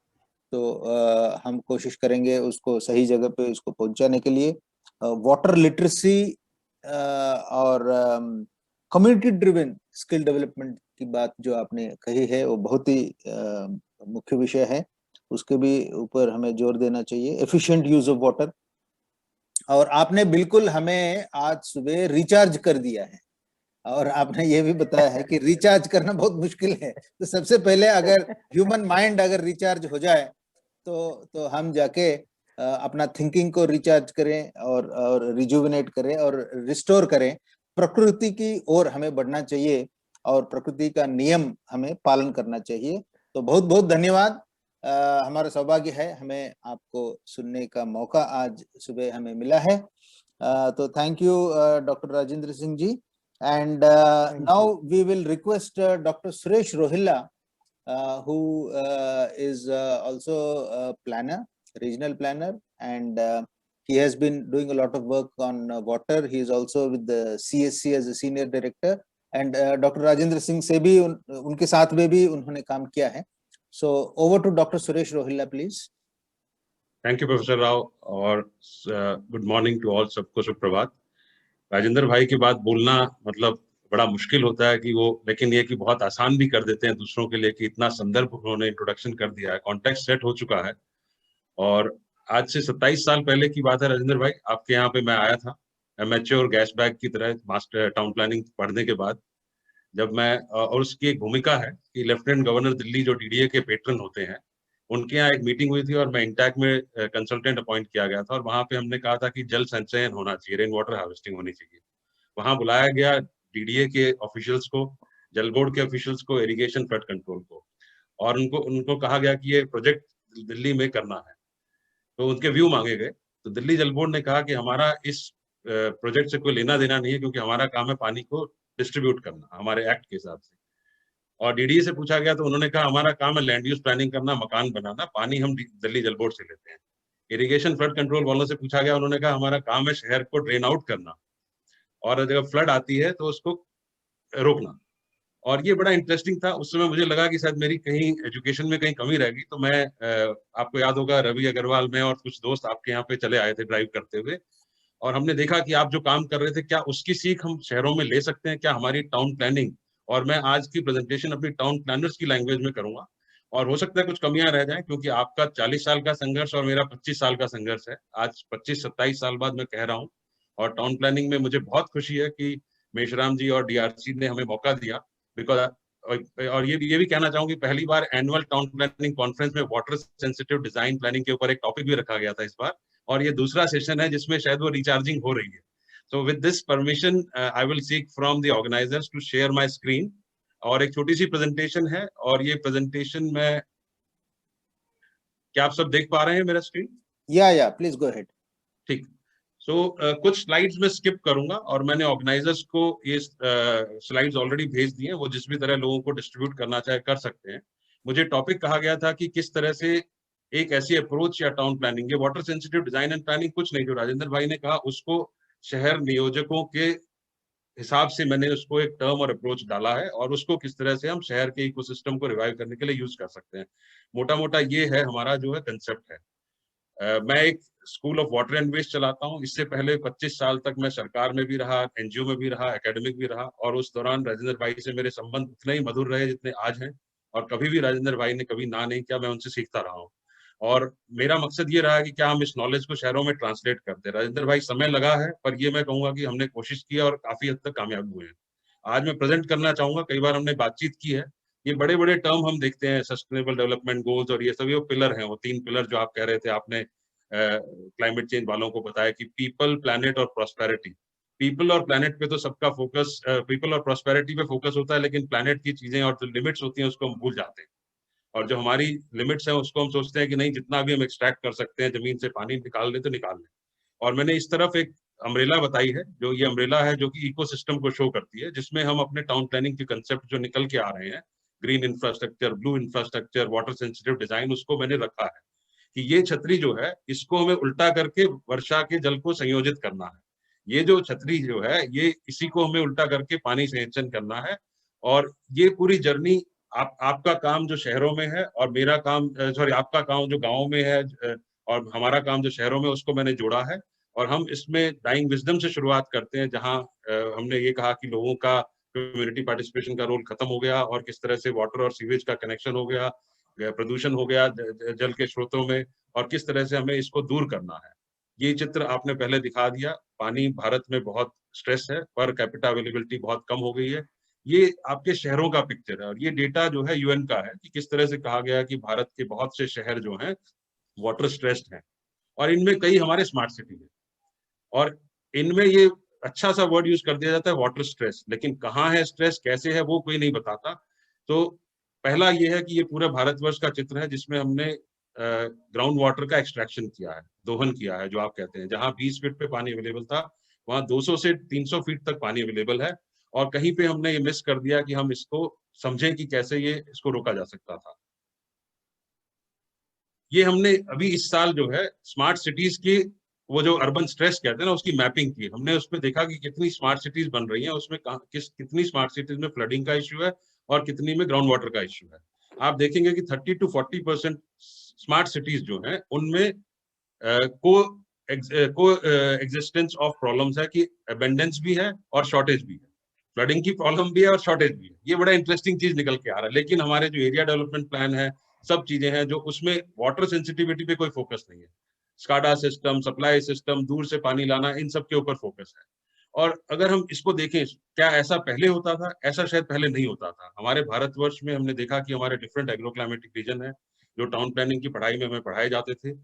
तो हम कोशिश करेंगे उसको सही जगह पे उसको पहुंचाने के लिए। वाटर लिटरेसी और कम्युनिटी ड्रिवन स्किल डेवलपमेंट की बात जो आपने कही है वो बहुत ही मुख्य विषय है, उसके भी ऊपर हमें जोर देना चाहिए। एफिशिएंट यूज ऑफ वाटर, और आपने बिल्कुल हमें आज सुबह रिचार्ज कर दिया है और आपने ये भी बताया है कि रिचार्ज करना बहुत मुश्किल है। तो सबसे पहले अगर ह्यूमन माइंड अगर रिचार्ज हो जाए तो हम जाके अपना थिंकिंग को रिचार्ज करें और रिजुविनेट करें और रिस्टोर करें। प्रकृति की ओर हमें बढ़ना चाहिए और प्रकृति का नियम हमें पालन करना चाहिए। तो बहुत बहुत धन्यवाद। हमारा सौभाग्य है हमें आपको सुनने का मौका आज सुबह हमें मिला है। तो thank you doctor Rajendra Singh ji. And now we will request Dr. Suresh Rohilla, who is also a planner, regional planner, and he has been doing a lot of work on water. He is also with the CSC as a senior director, and Dr. Rajendra Singh से भी उनके साथ में भी उन्होंने काम किया है। So over to Dr. Suresh Rohilla, please. Thank you, Professor Rao, और good morning to all, सबको सुप्रभात। राजेंद्र भाई की बात बोलना मतलब बड़ा मुश्किल होता है कि वो, लेकिन ये कि बहुत आसान भी कर देते हैं दूसरों के लिए कि इतना संदर्भ उन्होंने इंट्रोडक्शन कर दिया है, कॉन्टेक्स्ट सेट हो चुका है। और आज से 27 साल पहले की बात है राजेंद्र भाई, आपके यहाँ पे मैं आया था मैच्योर गैस बैग की तरह मास्टर टाउन प्लानिंग पढ़ने के बाद। जब मैं, और उसकी एक भूमिका है कि लेफ्टिनेंट गवर्नर दिल्ली जो डीडीए के पेट्रन होते हैं उनके यहाँ एक मीटिंग हुई थी और मैं इंटैक में कंसल्टेंट अपॉइंट किया गया था और वहां पे हमने कहा था कि जल संचयन होना चाहिए, रेन वाटर हार्वेस्टिंग होनी चाहिए। वहां बुलाया गया डीडीए के ऑफिशियल्स को, जल बोर्ड के ऑफिशियल्स को, इरिगेशन फ्लड कंट्रोल को, और उनको कहा गया कि ये प्रोजेक्ट दिल्ली में करना है। तो उनके व्यू मांगे गए। तो दिल्ली जल बोर्ड ने कहा कि हमारा इस प्रोजेक्ट से कोई लेना देना नहीं है, क्योंकि हमारा काम है पानी को डिस्ट्रीब्यूट करना हमारे एक्ट के हिसाब से। और डीडीए से पूछा गया तो उन्होंने कहा हमारा काम है लैंड यूज प्लानिंग करना, मकान बनाना, पानी हम दिल्ली जल बोर्ड से लेते हैं। इरिगेशन फ्लड कंट्रोल वालों से पूछा गया, उन्होंने कहा हमारा काम है शहर को ड्रेन आउट करना और जब फ्लड आती है तो उसको रोकना। और ये बड़ा इंटरेस्टिंग था। उस समय मुझे लगा कि शायद मेरी कहीं एजुकेशन में कहीं कमी रह गई, तो मैं, आपको याद होगा रवि अग्रवाल, मैं और कुछ दोस्त आपके यहाँ पे चले आए थे ड्राइव करते हुए, और हमने देखा कि आप जो काम कर रहे थे क्या उसकी सीख हम शहरों में ले सकते हैं, क्या हमारी टाउन प्लानिंग। और मैं आज की प्रेजेंटेशन अपनी टाउन प्लानर्स की लैंग्वेज में करूंगा, और हो सकता है कुछ कमियां रह जाएं, क्योंकि आपका 40 साल का संघर्ष और मेरा 25 साल का संघर्ष है। आज 25-27 साल बाद मैं कह रहा हूँ, और टाउन प्लानिंग में मुझे बहुत खुशी है कि मेशराम जी और डीआरसी ने हमें मौका दिया। बिकॉज और ये भी कहना चाहूंगी, पहली बार एनुअल टाउन प्लानिंग कॉन्फ्रेंस में वाटर सेंसिटिव डिजाइन प्लानिंग के ऊपर एक टॉपिक भी रखा गया था इस बार, और ये दूसरा सेशन है जिसमें शायद वो रिचार्जिंग हो रही है। So with this permission, I will seek from the organizers to share my screen. और एक छोटी सी प्रेजेंटेशन है, और ये प्रेजेंटेशन में, क्या आप सब देख पा रहे हैं मेरा स्क्रीन? या प्लीज गो अहेड। ठीक। सो कुछ स्लाइड्स में स्किप करूंगा, और मैंने ऑर्गेनाइजर्स को ये स्लाइड्स ऑलरेडी भेज दिए हैं, वो जिस भी तरह लोगों को डिस्ट्रीब्यूट करना चाहे कर सकते हैं। मुझे टॉपिक कहा गया था कि किस तरह से एक ऐसी अप्रोच या टाउन प्लानिंग, ये water sensitive design and planning कुछ नहीं, जो राजेंद्र भाई ने कहा उसको शहर नियोजकों के हिसाब से मैंने उसको एक टर्म और अप्रोच डाला है, और उसको किस तरह से हम शहर के इकोसिस्टम को रिवाइव करने के लिए यूज कर सकते हैं। मोटा मोटा ये है हमारा जो है कंसेप्ट है। मैं एक school of water and waste चलाता हूँ। इससे पहले 25 साल तक मैं सरकार में भी रहा, एनजीओ में भी रहा, एकेडमिक भी रहा, और उस दौरान राजेंद्र भाई से मेरे संबंध उतने ही मधुर रहे जितने आज हैं, और कभी भी राजेंद्र भाई ने कभी ना नहीं किया, मैं उनसे सीखता रहा हूँ। और मेरा मकसद ये रहा है कि क्या हम इस नॉलेज को शहरों में ट्रांसलेट करते हैं। राजेंद्र भाई समय लगा है, पर ये मैं कहूंगा कि हमने कोशिश की और काफी हद तक कामयाब हुए हैं। आज मैं प्रेजेंट करना चाहूंगा, कई बार हमने बातचीत की है, ये बड़े बड़े टर्म हम देखते हैं, सस्टेनेबल डेवलपमेंट गोल्स और ये सभी वो पिलर हैं, वो 3 पिलर जो आप कह रहे थे, आपने क्लाइमेट चेंज वालों को बताया कि पीपल, प्लैनेट और प्रॉस्पेरिटी। पीपल और प्लैनेट पे तो सबका फोकस, पीपल और प्रॉस्पेरिटी पे फोकस होता है, लेकिन प्लैनेट की चीजें और जो लिमिट्स होती हैं उसको हम भूल जाते हैं, और जो हमारी लिमिट्स हैं उसको हम सोचते हैं कि नहीं, जितना भी हम एक्सट्रैक्ट कर सकते हैं, जमीन से पानी निकाल ले तो निकाल ले। और मैंने इस तरफ एक अम्ब्रेला बताई है, जो ये अम्ब्रेला है जो कि इकोसिस्टम को शो करती है, जिसमें हम अपने टाउन प्लानिंग के कंसेप्ट जो निकल के आ रहे हैं, green infrastructure, blue infrastructure, water sensitive design, उसको मैंने रखा है कि ये छतरी जो है इसको हमें उल्टा करके वर्षा के जल को संयोजित करना है। ये जो छतरी जो है, ये इसी को हमें उल्टा करके पानी संचयन करना है। और ये पूरी जर्नी, आपका काम जो शहरों में है और मेरा काम, सॉरी, आपका काम जो गाँव में है और हमारा काम जो शहरों में, उसको मैंने जोड़ा है। और हम इसमें डाइंग विजडम से शुरुआत करते हैं, जहां हमने ये कहा कि लोगों का कम्युनिटी पार्टिसिपेशन का रोल खत्म हो गया, और किस तरह से वाटर और सीवेज का कनेक्शन हो गया, प्रदूषण हो गया जल के स्रोतों में, और किस तरह से हमें इसको दूर करना है। ये चित्र आपने पहले दिखा दिया। पानी भारत में बहुत स्ट्रेस है, पर कैपिटा अवेलेबिलिटी बहुत कम हो गई है। ये आपके शहरों का पिक्चर है, और ये डेटा जो है यूएन का है कि किस तरह से कहा गया कि भारत के बहुत से शहर जो हैं वाटर स्ट्रेस्ड हैं, और इनमें कई हमारे स्मार्ट सिटी है, और इनमें ये अच्छा सा वर्ड यूज कर दिया जाता है वाटर स्ट्रेस, लेकिन कहाँ है स्ट्रेस, कैसे है, वो कोई नहीं बताता। तो पहला ये है कि ये पूरे भारतवर्ष का चित्र है, जिसमें हमने ग्राउंड वाटर का एक्सट्रैक्शन किया है, दोहन किया है, जो आप कहते हैं। जहां 20 फीट पे पानी अवेलेबल था, वहां 200 से 300 फीट तक पानी अवेलेबल है, और कहीं पे हमने ये मिस कर दिया कि हम इसको समझें कि कैसे ये इसको रोका जा सकता था। ये हमने अभी इस साल जो है स्मार्ट सिटीज की, वो जो अर्बन स्ट्रेस कहते हैं ना, उसकी मैपिंग की। हमने उसमें देखा कि कितनी स्मार्ट सिटीज बन रही हैं, उसमें कितनी स्मार्ट सिटीज में फ्लडिंग का इश्यू है और कितनी में ग्राउंड वाटर का इश्यू है। आप देखेंगे कि 30 to 40% स्मार्ट सिटीज जो हैं उनमें को एग्जिस्टेंस ऑफ प्रॉब्लम्स है, कि अबेंडेंस भी है और शॉर्टेज भी है, फ्लडिंग की प्रॉब्लम भी है और शॉर्टेज भी है। ये बड़ा इंटरेस्टिंग चीज निकल के आ रहा है। लेकिन हमारे जो एरिया डेवलपमेंट प्लान है, सब चीजें हैं, जो उसमें वाटर सेंसिटिविटी पे कोई फोकस नहीं है। स्काडा सिस्टम, सप्लाई सिस्टम, दूर से पानी लाना, इन सब के ऊपर फोकस है। और अगर हम इसको देखें, क्या ऐसा पहले होता था? ऐसा शायद पहले नहीं होता था। हमारे भारतवर्ष में हमने देखा कि हमारे डिफरेंट एग्रोक्लाइमेटिक रीजन है, जो टाउन प्लानिंग की पढ़ाई में हमें पढ़ाए जाते थे,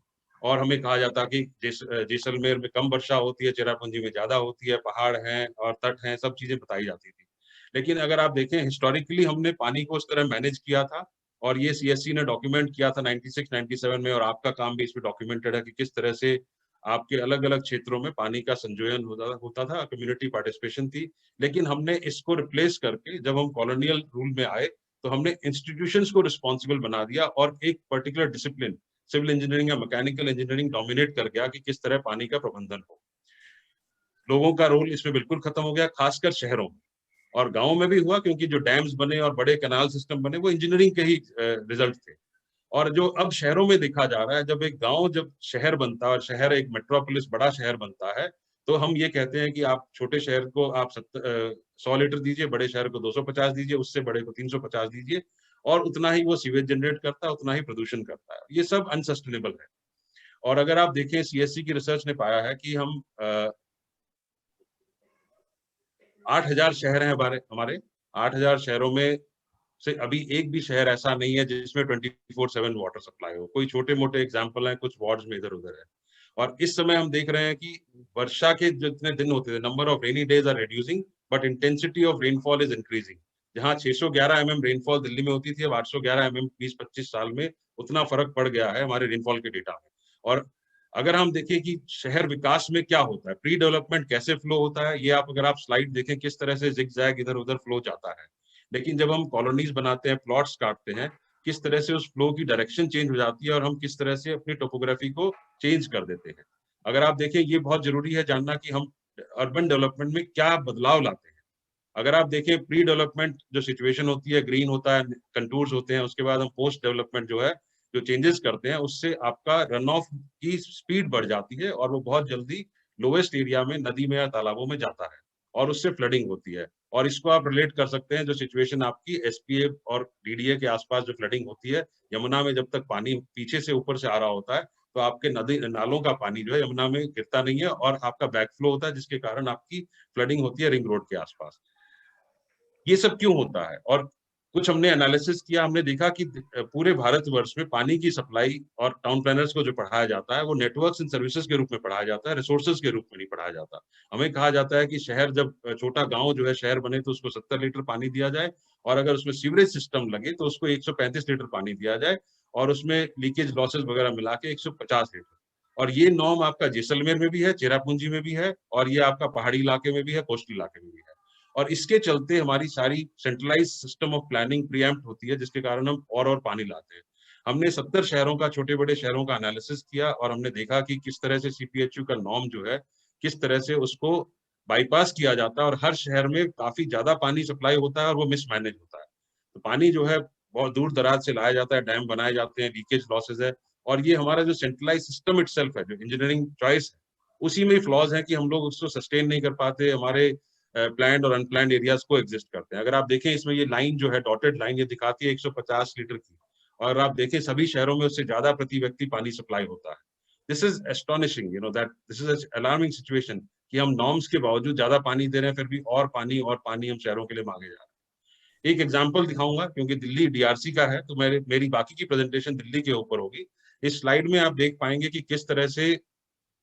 और हमें कहा जाता कि जैसलमेर में कम वर्षा होती है, चेरापूंजी में ज्यादा होती है, पहाड़ हैं और तट हैं, सब चीजें बताई जाती थी। लेकिन अगर आप देखें हिस्टोरिकली, हमने पानी को उस तरह मैनेज किया था, और ये सीएससी ने डॉक्यूमेंट किया था 96-97 में, और आपका काम भी इसमें डॉक्यूमेंटेड है कि किस तरह से आपके अलग अलग क्षेत्रों में पानी का संचयन होता था, कम्युनिटी पार्टिसिपेशन थी। लेकिन हमने इसको रिप्लेस करके, जब हम कॉलोनियल रूल में आए, तो हमने इंस्टीट्यूशंस को रिस्पॉन्सिबल बना दिया, और एक पर्टिकुलर डिसिप्लिन, सिविल इंजीनियरिंग या मैकेनिकल इंजीनियरिंग डोमिनेट कर गया कि किस तरह पानी का प्रबंधन हो। लोगों का रोल इसमें बिल्कुल खत्म हो गया, खासकर शहरों में। और गाँव में भी हुआ, क्योंकि जो डैम्स बने और बड़े कैनाल सिस्टम बने, वो इंजीनियरिंग के ही रिजल्ट थे। और जो अब शहरों में देखा जा रहा है, जब एक गांव जब शहर बनता है और शहर एक मेट्रोपोलिस, बड़ा शहर बनता है, तो हम ये कहते हैं कि आप छोटे शहर को आप 100 लीटर दीजिए, बड़े शहर को 250 दीजिए, उससे बड़े को 350 दीजिए, और उतना ही वो सीवेज जनरेट करता है, उतना ही प्रदूषण करता है। ये सब अनसस्टेनेबल है। और अगर आप देखें, सीएससी की रिसर्च ने पाया है कि हम 8000 शहर हैं हमारे 8000 शहरों में से अभी एक भी शहर ऐसा नहीं है जिसमें 24/7 वाटर सप्लाई हो। कोई छोटे मोटे एग्जाम्पल हैं, कुछ वार्ड्स में इधर उधर है। और इस समय हम देख रहे हैं कि वर्षा के जितने दिन होते थे, number of rainy days are reducing, but intensity of rainfall is increasing. जहां 611 mm रेनफॉल दिल्ली में होती थी, अब 811 mm 20-25 साल में उतना फर्क पड़ गया है हमारे रेनफॉल के डेटा में। और अगर हम देखें कि शहर विकास में क्या होता है, प्री डेवलपमेंट कैसे फ्लो होता है, ये अगर आप स्लाइड देखें, किस तरह से जिग जैग इधर उधर फ्लो जाता है। लेकिन जब हम कॉलोनीज बनाते हैं, प्लॉट्स काटते हैं, किस तरह से उस फ्लो की डायरेक्शन चेंज हो जाती है और हम किस तरह से अपनी टोपोग्राफी को चेंज कर देते हैं। अगर आप देखें, ये बहुत जरूरी है जानना कि हम अर्बन डेवलपमेंट में क्या बदलाव लाते हैं। अगर आप देखें, प्री डेवलपमेंट जो सिचुएशन होती है, ग्रीन होता है, कंटूर्स होते हैं, उसके बाद हम पोस्ट डेवलपमेंट जो है, जो चेंजेस करते हैं, उससे आपका रन ऑफ की स्पीड बढ़ जाती है और वो बहुत जल्दी लोएस्ट एरिया में, नदी में या तालाबों में जाता है और उससे फ्लडिंग होती है। और इसको आप रिलेट कर सकते हैं जो सिचुएशन आपकी एसपीए और डीडीए के आसपास जो फ्लडिंग होती है, यमुना में जब तक पानी पीछे से ऊपर से आ रहा होता है तो आपके नदी नालों का पानी जो है यमुना में गिरता नहीं है और आपका बैकफ्लो होता है, जिसके कारण आपकी फ्लडिंग होती है रिंग रोड के आसपास। ये सब क्यों होता है? और कुछ हमने एनालिसिस किया, हमने देखा कि पूरे भारतवर्ष में पानी की सप्लाई और टाउन प्लानर्स को जो पढ़ाया जाता है वो नेटवर्क्स एंड सर्विसेज के रूप में पढ़ाया जाता है, रिसोर्सेज के रूप में नहीं पढ़ाया जाता। हमें कहा जाता है कि शहर जब छोटा गांव जो है शहर बने तो उसको 70 लीटर पानी दिया जाए और अगर उसमें सीवरेज सिस्टम लगे तो उसको 135 लीटर पानी दिया जाए और उसमें लीकेज लॉसेज वगैरह मिला के 150 लीटर। और ये नॉर्म आपका जैसलमेर में भी है, चेरापूंजी में भी है और ये आपका पहाड़ी इलाके में भी है, कोस्टल इलाके में भी है। और इसके चलते हमारी सारी centralise system of planning preempt होती है, जिसके कारण हम और पानी लाते हैं। हमने 70 शहरों का, छोटे बड़े शहरों का एनालिसिस किया और हमने देखा कि किस तरह से सीपीएचयू का नॉर्म जो है, किस तरह से उसको बाईपास किया जाता है और हर शहर में काफी ज्यादा पानी सप्लाई होता है और वो मिसमैनेज होता है। तो पानी जो है बहुत दूर दराज से लाया जाता है, डैम बनाए जाते हैं, लीकेज लॉसेज है। और ये हमारा जो सेंट्रलाइज सिस्टम इटसेल्फ है, जो इंजीनियरिंग चॉइस है, उसी में फ्लॉज है कि हम लोग उसको सस्टेन नहीं कर पाते, हमारे प्लैंड और अनप्लैंड एरियाज को एग्जिस्ट करते हैं। अगर आप देखें इसमें ये लाइन जो है, डॉटेड लाइन, ये दिखाती है 150 लीटर की, और आप देखें सभी शहरों में उससे ज्यादा प्रति व्यक्ति पानी सप्लाई होता है। This is astonishing, you know that this is alarming situation कि हम नॉर्म्स के बावजूद ज्यादा पानी दे रहे हैं, फिर भी और पानी हम शहरों के लिए मांगे जा रहे हैं। एक एग्जाम्पल दिखाऊंगा क्योंकि दिल्ली डीआरसी का है, तो मेरी बाकी की प्रेजेंटेशन दिल्ली के ऊपर होगी। इस स्लाइड में आप देख पाएंगे कि किस तरह से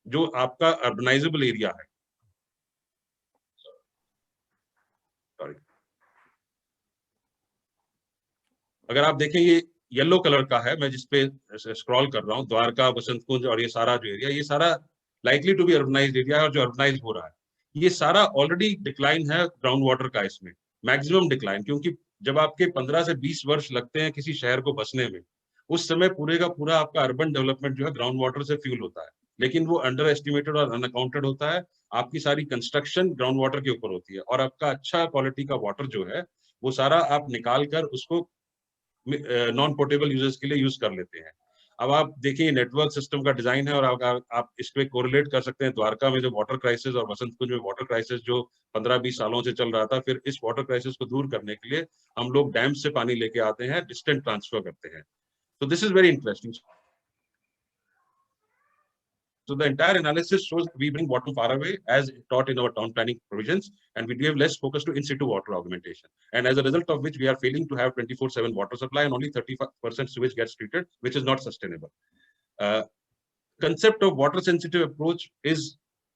जो आपका अर्बनाइजेबल एरिया है, अगर आप देखें ये येलो कलर का है, मैं जिसपे स्क्रॉल कर रहा हूँ, द्वारका, बसंत कुंज और ये सारा जो एरिया, ये सारा likely to be urbanised area और जो अर्बनाइज हो रहा है, ये सारा ऑलरेडी डिक्लाइन है ग्राउंड वाटर का, इसमें मैक्सिमम डिक्लाइन। क्योंकि जब आपके 15 से 20 वर्ष लगते हैं किसी शहर को बसने में, उस समय पूरे का पूरा आपका अर्बन डेवलपमेंट जो है ग्राउंड वाटर से फ्यूल होता है, लेकिन वो अंडर एस्टिमेटेड और अनअकाउंटेड होता है। आपकी सारी कंस्ट्रक्शन ग्राउंड वाटर के ऊपर होती है और आपका अच्छा क्वालिटी का वाटर जो है वो सारा आप निकाल कर उसको नॉन पोर्टेबल यूजर्स के लिए यूज कर लेते हैं। अब आप देखिए नेटवर्क सिस्टम का डिजाइन है और आप इस पे कोरिलेट कर सकते हैं द्वारका में जो वाटर क्राइसिस और बसंत कुंज में वाटर क्राइसिस जो 15-20 सालों से चल रहा था। फिर इस वाटर क्राइसिस को दूर करने के लिए हम लोग डैम से पानी लेके आते हैं, डिस्टेंट ट्रांसफर करते हैं। तो this is very interesting. So the entire analysis shows we bring water far away as taught in our town planning provisions, and we give less focus to in-situ water augmentation. And as a result of which we are failing to have 24/7 water supply and only 30% sewage gets treated, which is not sustainable. Concept of water sensitive approach is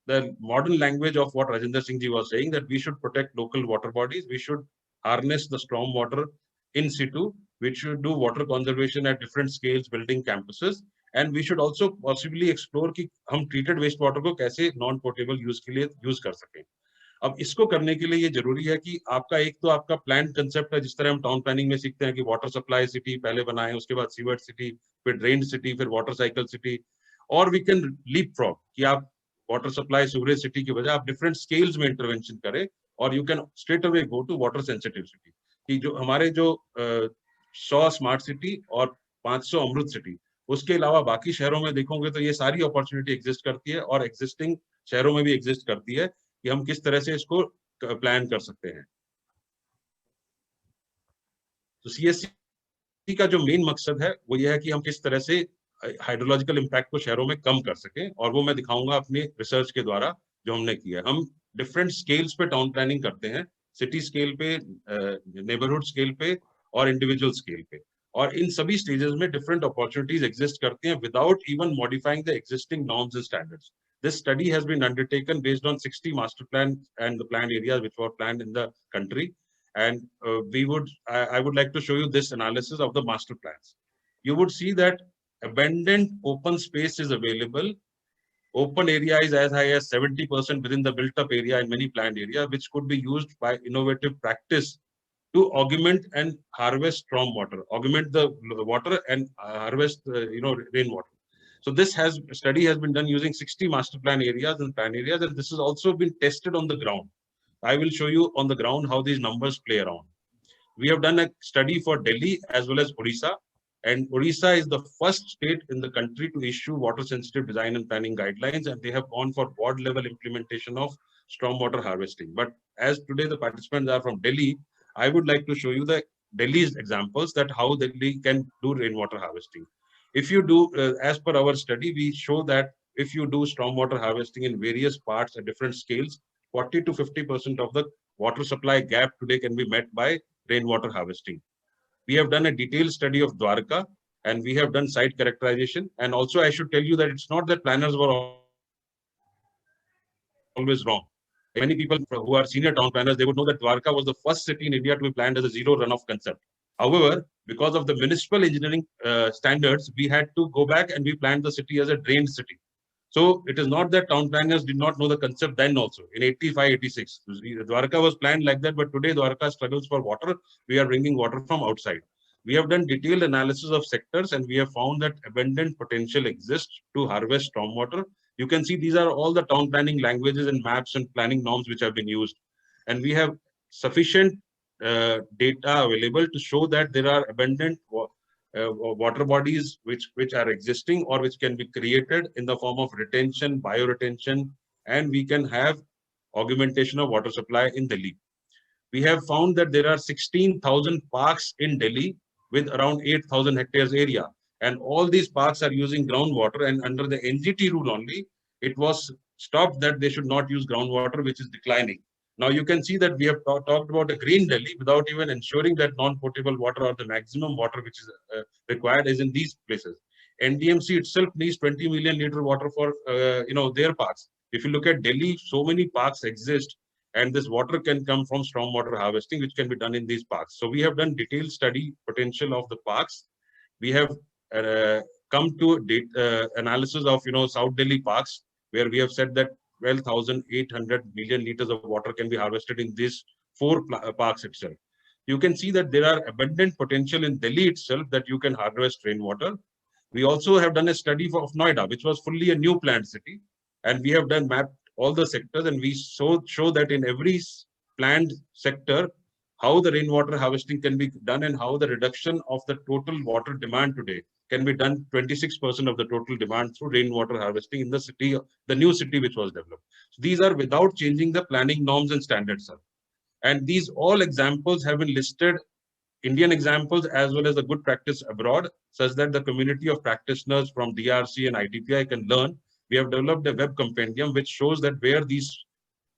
the modern language of what Rajinder Singh ji was saying, that we should protect local water bodies, we should harness the storm water in situ, we should do water conservation at different scales, building campuses, and we should also possibly explore कि हम treated waste water को कैसे non portable use के लिए use कर सकें। अब इसको करने के लिए ये जरूरी है कि आपका एक तो आपका प्लान कंसेप्ट है, जिस तरह हम टाउन प्लानिंग में सीखते हैं कि वाटर सप्लाई सिटी पहले बनाए, उसके बाद सीवर सिटी, फिर ड्रेन सिटी, फिर वाटर साइकिल सिटी, और वी कैन लीप फ्रॉग कि आप वाटर सप्लाई सीवरेज सिटी की बजाय आप डिफरेंट स्केल्स में इंटरवेंशन करें और you can straight away go to water sensitive city. कि जो हमारे जो 100 स्मार्ट सिटी और 500 अमृत सिटी, उसके अलावा बाकी शहरों में देखोगे तो ये सारी अपॉर्चुनिटी एग्जिस्ट करती है और एग्जिस्टिंग शहरों में भी एग्जिस्ट करती है कि हम किस तरह से इसको प्लान कर सकते हैं। तो सीएससी का जो मेन मकसद है वो ये है कि हम किस तरह से हाइड्रोलॉजिकल इम्पैक्ट को शहरों में कम कर सकें, और वो मैं दिखाऊंगा अपने रिसर्च के द्वारा जो हमने किया है। हम डिफरेंट स्केल्स पे टाउन प्लानिंग करते हैं, सिटी स्केल पे, नेबरहुड स्केल पे और इंडिविजुअल स्केल पे, और इन सभी स्टेजेस में डिफरेंट अपॉर्चुनिटीज एग्जिस्ट करती हैं without even modifying the existing norms and standards. This study has been undertaken based on 60 master plan and the planned areas which were planned in the country, and I would like to show you this analysis of the master plans. You would see that abundant open space is available. Open area is as high as 70% within the built up area in many planned areas, which could be used by innovative practice to augment and harvest storm water, augment the water and harvest rainwater. So this study has been done using 60 master plan areas and plan areas, and this has also been tested on the ground. I will show you on the ground how these numbers play around. We have done a study for Delhi as well as Odisha, and Odisha is the first state in the country to issue water sensitive design and planning guidelines, and they have gone for board level implementation of stormwater harvesting. But as today the participants are from Delhi, I would like to show you the Delhi's examples that how Delhi can do rainwater harvesting. If you do, as per our study, we show that if you do stormwater harvesting in various parts at different scales, 40 to 50% of the water supply gap today can be met by rainwater harvesting. We have done a detailed study of Dwarka, and we have done site characterization. And also I should tell you that it's not that planners were always wrong. Many people who are senior town planners, they would know that Dwarka was the first city in India to be planned as a zero runoff concept. However, because of the municipal engineering standards, we had to go back and we planned the city as a drained city. So it is not that town planners did not know the concept then also, in 85, 86. Dwarka was planned like that, but today Dwarka struggles for water. We are bringing water from outside. We have done detailed analysis of sectors, and we have found that abundant potential exists to harvest stormwater. You can see these are all the town planning languages and maps and planning norms which have been used. And we have sufficient data available to show that there are abundant water bodies which are existing or which can be created in the form of retention, bioretention, and we can have augmentation of water supply in Delhi. We have found that there are 16,000 parks in Delhi with around 8,000 hectares area. And all these parks are using groundwater, and under the NGT rule only, it was stopped that they should not use groundwater, which is declining. Now you can see that we have talked about a green Delhi without even ensuring that non-potable water or the maximum water which is required is in these places. NDMC itself needs 20 million liter water for their parks. If you look at Delhi, so many parks exist, and this water can come from stormwater harvesting, which can be done in these parks. So we have done detailed study potential of the parks. We have come to analysis of South Delhi parks, where we have said that 12,800 million liters of water can be harvested in these 4 parks itself. You can see that there are abundant potential in Delhi itself that you can harvest rainwater. We also have done a study of Noida, which was fully a new planned city, and we have done mapped all the sectors, and we show that in every planned sector, how the rainwater harvesting can be done and how the reduction of the total water demand today can be done 26% of the total demand through rainwater harvesting in the city, the new city which was developed. So these are without changing the planning norms and standards, sir. And these all examples have been listed, Indian examples as well as the good practice abroad, such that the community of practitioners from DRC and ITPI can learn. We have developed a web compendium which shows that where these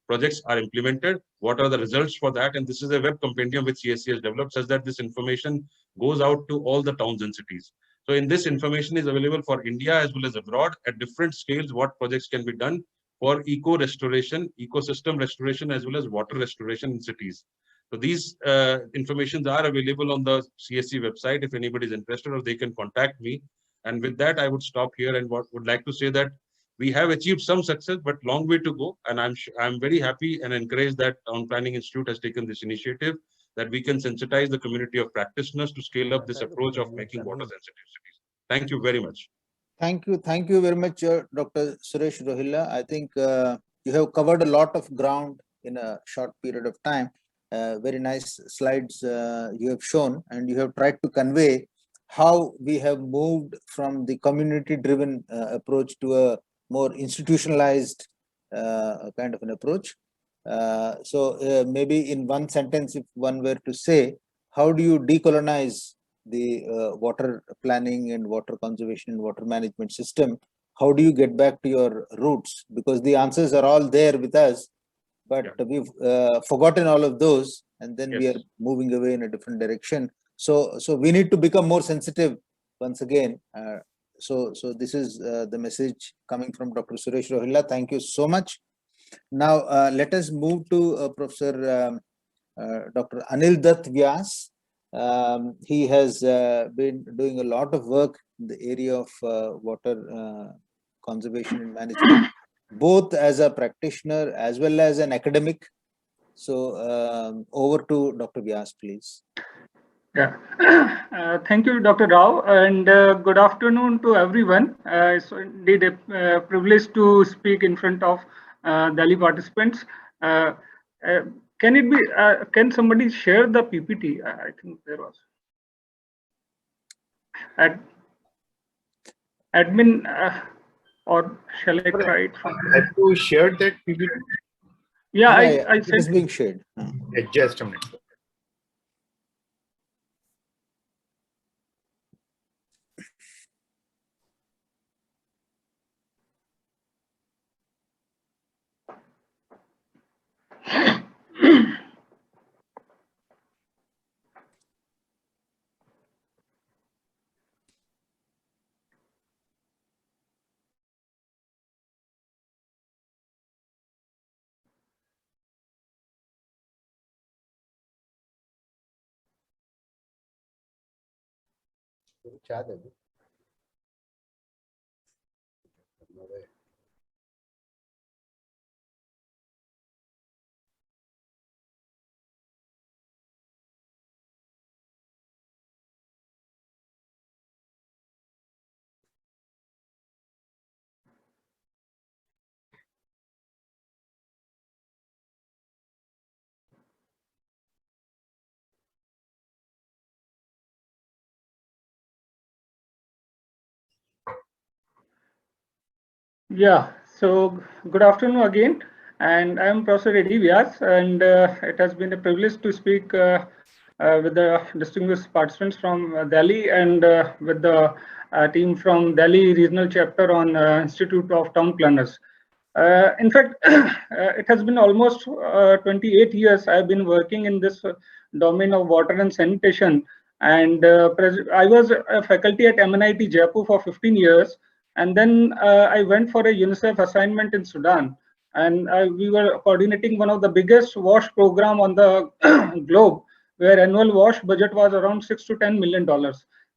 projects are implemented, what are the results for that, and this is a web compendium which CSC has developed such that this information goes out to all the towns and cities. So in this information is available for India as well as abroad at different scales, what projects can be done for eco restoration, ecosystem restoration, as well as water restoration in cities. So these informations are available on the CSC website if anybody is interested, or they can contact me. And with that, I would stop here and would like to say that we have achieved some success, but long way to go. And I'm very happy and encouraged that Town Planning Institute has taken this initiative, that we can sensitize the community of practitioners to scale up this approach of making water sensitive cities. Thank you very much. Thank you very much, Dr. Suresh Rohilla. I think you have covered a lot of ground in a short period of time. Very nice slides you have shown, and you have tried to convey how we have moved from the community-driven approach to a more institutionalized kind of an approach. So maybe in one sentence, if one were to say, how do you decolonize the water planning and water conservation and water management system? How do you get back to your roots? Because the answers are all there with us, but we've forgotten all of those, and then we are moving away in a different direction. So we need to become more sensitive once again. So this is the message coming from Dr. Suresh Rohilla. Thank you so much. Now let us move to Professor Dr. Anil Dutt Vyas. He has been doing a lot of work in the area of water conservation and management, both as a practitioner as well as an academic. So over to Dr. Vyas, please. Yeah, thank you, Dr. Rao, and good afternoon to everyone. So indeed a privilege to speak in front of Delhi participants. Can it be? Can somebody share the PPT? I think there was. Admin, or shall I try it from? Have you shared that PPT? Yeah, Yeah, I it sent is being shared. Just a minute. Yeah, so good afternoon again, and I'm Professor Eddie Vyas, and it has been a privilege to speak with the distinguished participants from Delhi and with the team from Delhi Regional Chapter on Institute of Town Planners. In fact, it has been almost 28 years I've been working in this domain of water and sanitation, and I was a faculty at MNIT Jaipur for 15 years. And then I went for a UNICEF assignment in Sudan, and we were coordinating one of the biggest WASH program on the globe, where annual WASH budget was around $6 to $10 million.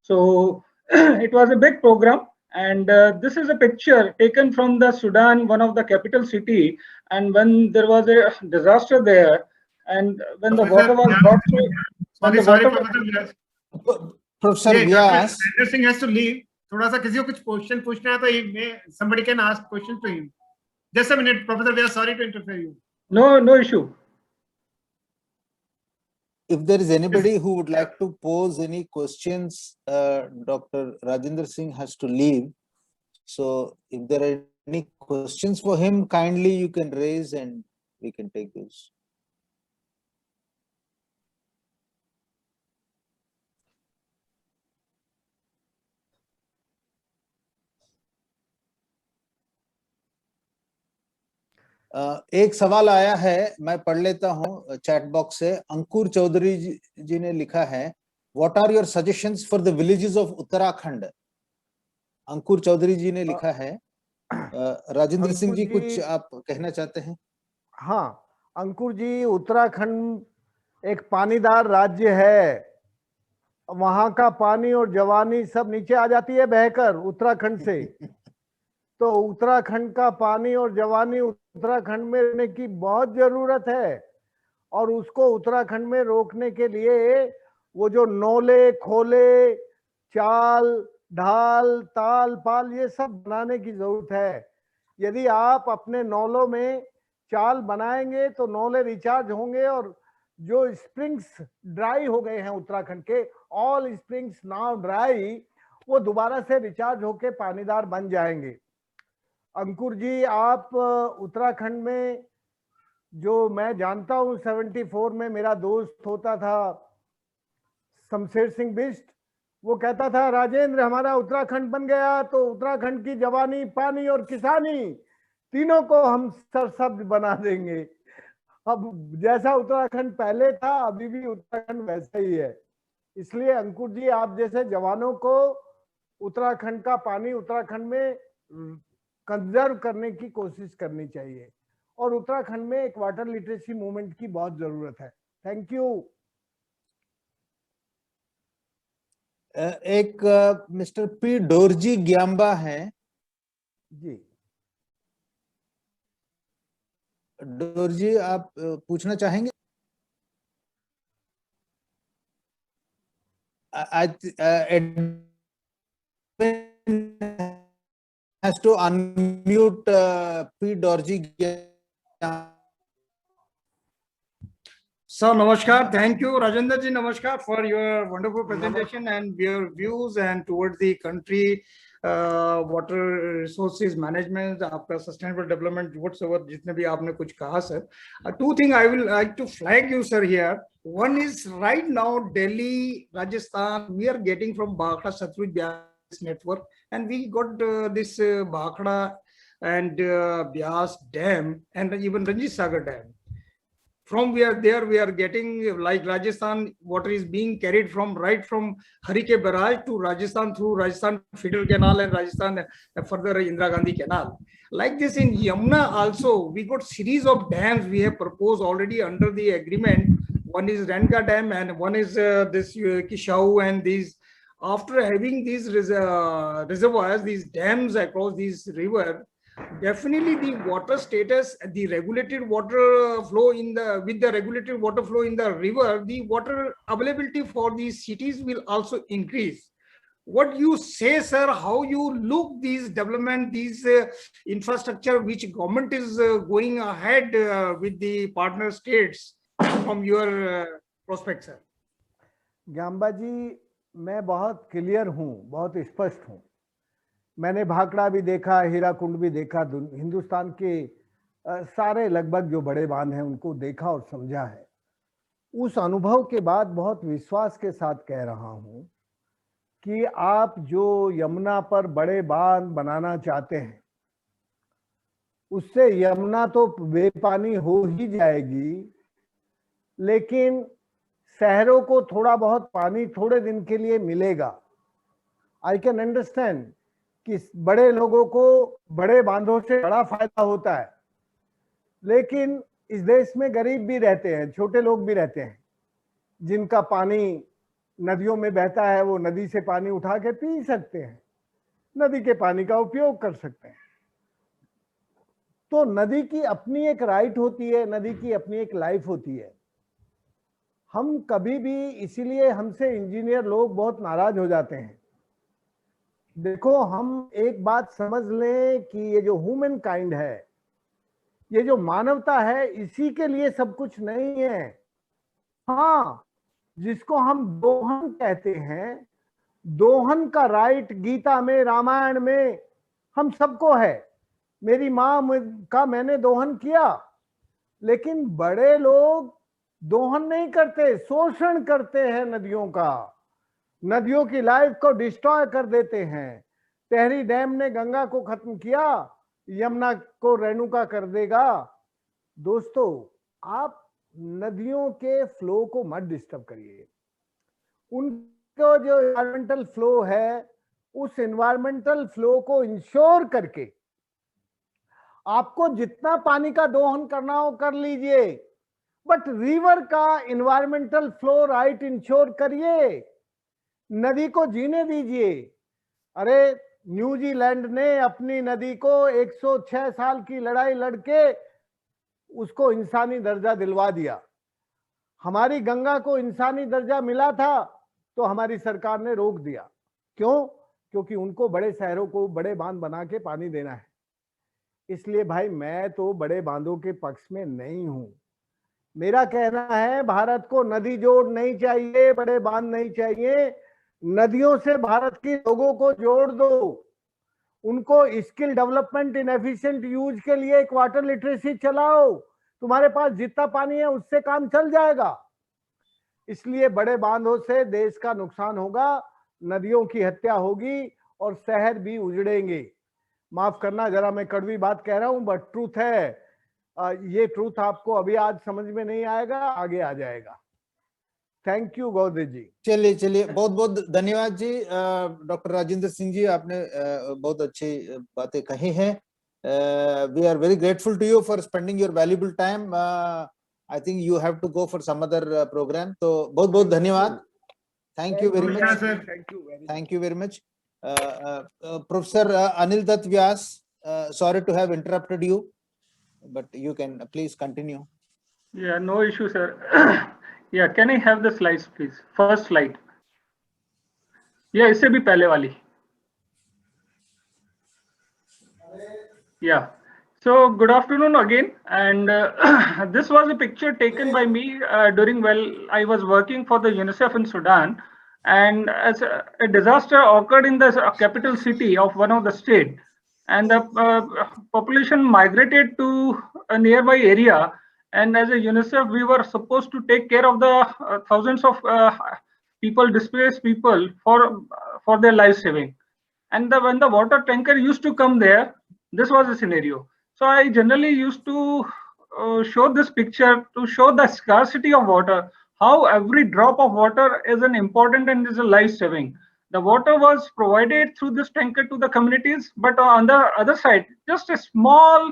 So it was a big program, and this is a picture taken from the Sudan, one of the capital city, and when there was a disaster there, and when the water was brought through. Sorry, Professor Vyas. Professor Vyas. Dr. Singh has to leave. थोड़ा सा किसी को कुछ question पूछना है तो somebody can ask question to him. Just a minute, Professor Vyas, sorry to interfere you. No issue. If there is anybody who would like to pose any questions, Dr. Rajendra Singh has to leave. So if there are any questions for him, kindly you can raise and we can take those. एक सवाल आया है, मैं पढ़ लेता हूं chat box से। अंकुर चौधरी जी ने लिखा है, what are your suggestions for the villages of Uttarakhand? Ankur Chaudhary ji ने लिखा है। राजेंद्र सिंह जी कुछ आप कहना चाहते हैं? हाँ, अंकुर जी, उत्तराखंड एक पानीदार राज्य है। वहां का पानी और जवानी सब नीचे आ जाती है बहकर उत्तराखंड से। तो उत्तराखंड का पानी और जवानी उत्तराखंड में रहने की बहुत जरूरत है, और उसको उत्तराखंड में रोकने के लिए वो जो नोले खोले, चाल ढाल, ताल पाल, ये सब बनाने की जरूरत है। यदि आप अपने नौलों में चाल बनाएंगे तो नौले रिचार्ज होंगे, और जो स्प्रिंग्स ड्राई हो गए हैं उत्तराखंड के, ऑल स्प्रिंग्स नाउ ड्राई, वो दोबारा से रिचार्ज होके पानीदार बन जाएंगे। अंकुर जी, आप उत्तराखंड में, जो मैं जानता हूँ, 74 में मेरा दोस्त होता था शमशेर सिंह बिष्ट, वो कहता था, राजेंद्र हमारा उत्तराखंड बन गया तो उत्तराखंड की जवानी, पानी और किसानी तीनों को हम सरसब्ज बना देंगे। अब जैसा उत्तराखंड पहले था, अभी भी उत्तराखंड वैसा ही है। इसलिए अंकुर जी, आप जैसे जवानों को उत्तराखंड का पानी उत्तराखंड में कंजर्व करने की कोशिश करनी चाहिए, और उत्तराखंड में एक वाटर लिटरेसी मूवमेंट की बहुत जरूरत है। Thank you. एक मिस्टर पी डोरजी ग्याम्बा है जी। डोरजी, आप पूछना चाहेंगे? Edwin has to unmute P. Dorji. So, namaskar. Thank you, Rajendra ji. Namaskar for your wonderful presentation and your views and towards the country, water resources management, आपका sustainable development, whatsoever जितने भी आपने कुछ कहा sir. Two things I will like to flag you sir here. One is right now Delhi, Rajasthan, we are getting from Bhakra Satluj Byas network, and we got this Bhakra and Byas Dam and even Ranjit Sagar Dam. From we are getting like Rajasthan, water is being carried from Harike Barrage to Rajasthan through Rajasthan Feeder Canal and Rajasthan further Indira Gandhi Canal. Like this in Yamuna also, we got series of dams we have proposed already under the agreement. One is Ranka Dam and one is this Kishau, and these. After having these reservoirs, these dams across these river, definitely the water status, the regulated water flow with the regulated water flow in the river, the water availability for these cities will also increase. What you say, sir, how you look these development, these infrastructure which government is going ahead with the partner states from your prospect, sir? ग्याम्बा जी, मैं बहुत clear हूं, बहुत स्पष्ट हूं। मैंने भाखड़ा भी देखा, हीराकुंड भी देखा, हिंदुस्तान के सारे लगभग जो बड़े बांध हैं उनको देखा और समझा है। उस अनुभव के बाद बहुत विश्वास के साथ कह रहा हूं कि आप जो यमुना पर बड़े बांध बनाना चाहते हैं, उससे यमुना तो बेपानी हो ही जाएगी, लेकिन शहरों को थोड़ा बहुत पानी थोड़े दिन के लिए मिलेगा। आई कैन अंडरस्टैंड कि बड़े लोगों को बड़े बांधों से बड़ा फायदा होता है, लेकिन इस देश में गरीब भी रहते हैं, छोटे लोग भी रहते हैं, जिनका पानी नदियों में बहता है, वो नदी से पानी उठा के पी सकते हैं, नदी के पानी का उपयोग कर सकते हैं। तो नदी की अपनी एक राइट होती है, नदी की अपनी एक लाइफ होती है। हम कभी भी, इसीलिए हमसे इंजीनियर लोग बहुत नाराज हो जाते हैं। देखो, हम एक बात समझ लें कि ये जो ह्यूमन काइंड है, ये जो मानवता है, इसी के लिए सब कुछ नहीं है। हाँ, जिसको हम दोहन कहते हैं, दोहन का राइट गीता में, रामायण में हम सबको है। मेरी माँ का मैंने दोहन किया, लेकिन बड़े लोग दोहन नहीं करते, शोषण करते हैं नदियों का, नदियों की लाइफ को डिस्ट्रॉय कर देते हैं। टेहरी डैम ने गंगा को खत्म किया, यमुना को रेणुका कर देगा। दोस्तों, आप नदियों के फ्लो को मत डिस्टर्ब करिए। उनको जो एनवायरमेंटल फ्लो है, उस एनवायरमेंटल फ्लो को इंश्योर करके आपको जितना पानी का दोहन करना हो कर लीजिए, बट रिवर का एनवायरमेंटल फ्लो राइट इंश्योर करिए, नदी को जीने दीजिए। अरे, न्यूजीलैंड ने अपनी नदी को 106 साल की लड़ाई लड़के उसको इंसानी दर्जा दिलवा दिया। हमारी गंगा को इंसानी दर्जा मिला था तो हमारी सरकार ने रोक दिया। क्यों? क्योंकि उनको बड़े शहरों को बड़े बांध बना के पानी देना है। इसलिए भाई, मैं तो बड़े बांधों के पक्ष में नहीं हूं। मेरा कहना है, भारत को नदी जोड़ नहीं चाहिए, बड़े बांध नहीं चाहिए। नदियों से भारत के लोगों को जोड़ दो, उनको स्किल डेवलपमेंट इन एफिशिएंट यूज के लिए एक वाटर लिटरेसी चलाओ। तुम्हारे पास जितना पानी है उससे काम चल जाएगा। इसलिए बड़े बांधों से देश का नुकसान होगा, नदियों की हत्या होगी और शहर भी उजड़ेंगे। माफ करना, जरा मैं कड़वी बात कह रहा हूं, बट ट्रूथ है। ये ट्रूथ आपको अभी आज समझ में नहीं आएगा, आगे आ जाएगा। Thank you Gaude ji. चलिए, बहुत बहुत धन्यवाद जी। डॉक्टर राजेंद्र सिंह जी, आपने बहुत अच्छी बातें कही हैं। We are very grateful to you for spending your valuable time. I think you have to go for some other programme, तो बहुत बहुत धन्यवाद। Thank you very much. Thank you very much. Professor Anil Dutt Vyas, sorry to have interrupted you. but you can please continue. Yeah, no issue, sir. Yeah, can I have the slides, please? First slide. Yeah, इससे भी पहले वाली. Yeah. So good afternoon again, and this was a picture taken by me during while I was working for the UNICEF in Sudan, and as a disaster occurred in the capital city of one of the state, and the population migrated to a nearby area, and as a UNICEF we were supposed to take care of the thousands of people, displaced people, for their life saving. And when the water tanker used to come there, this was the scenario. So I generally used to show this picture to show the scarcity of water, how every drop of water is an important and is a life saving. The water was provided through this tanker to the communities, but on the other side, just a small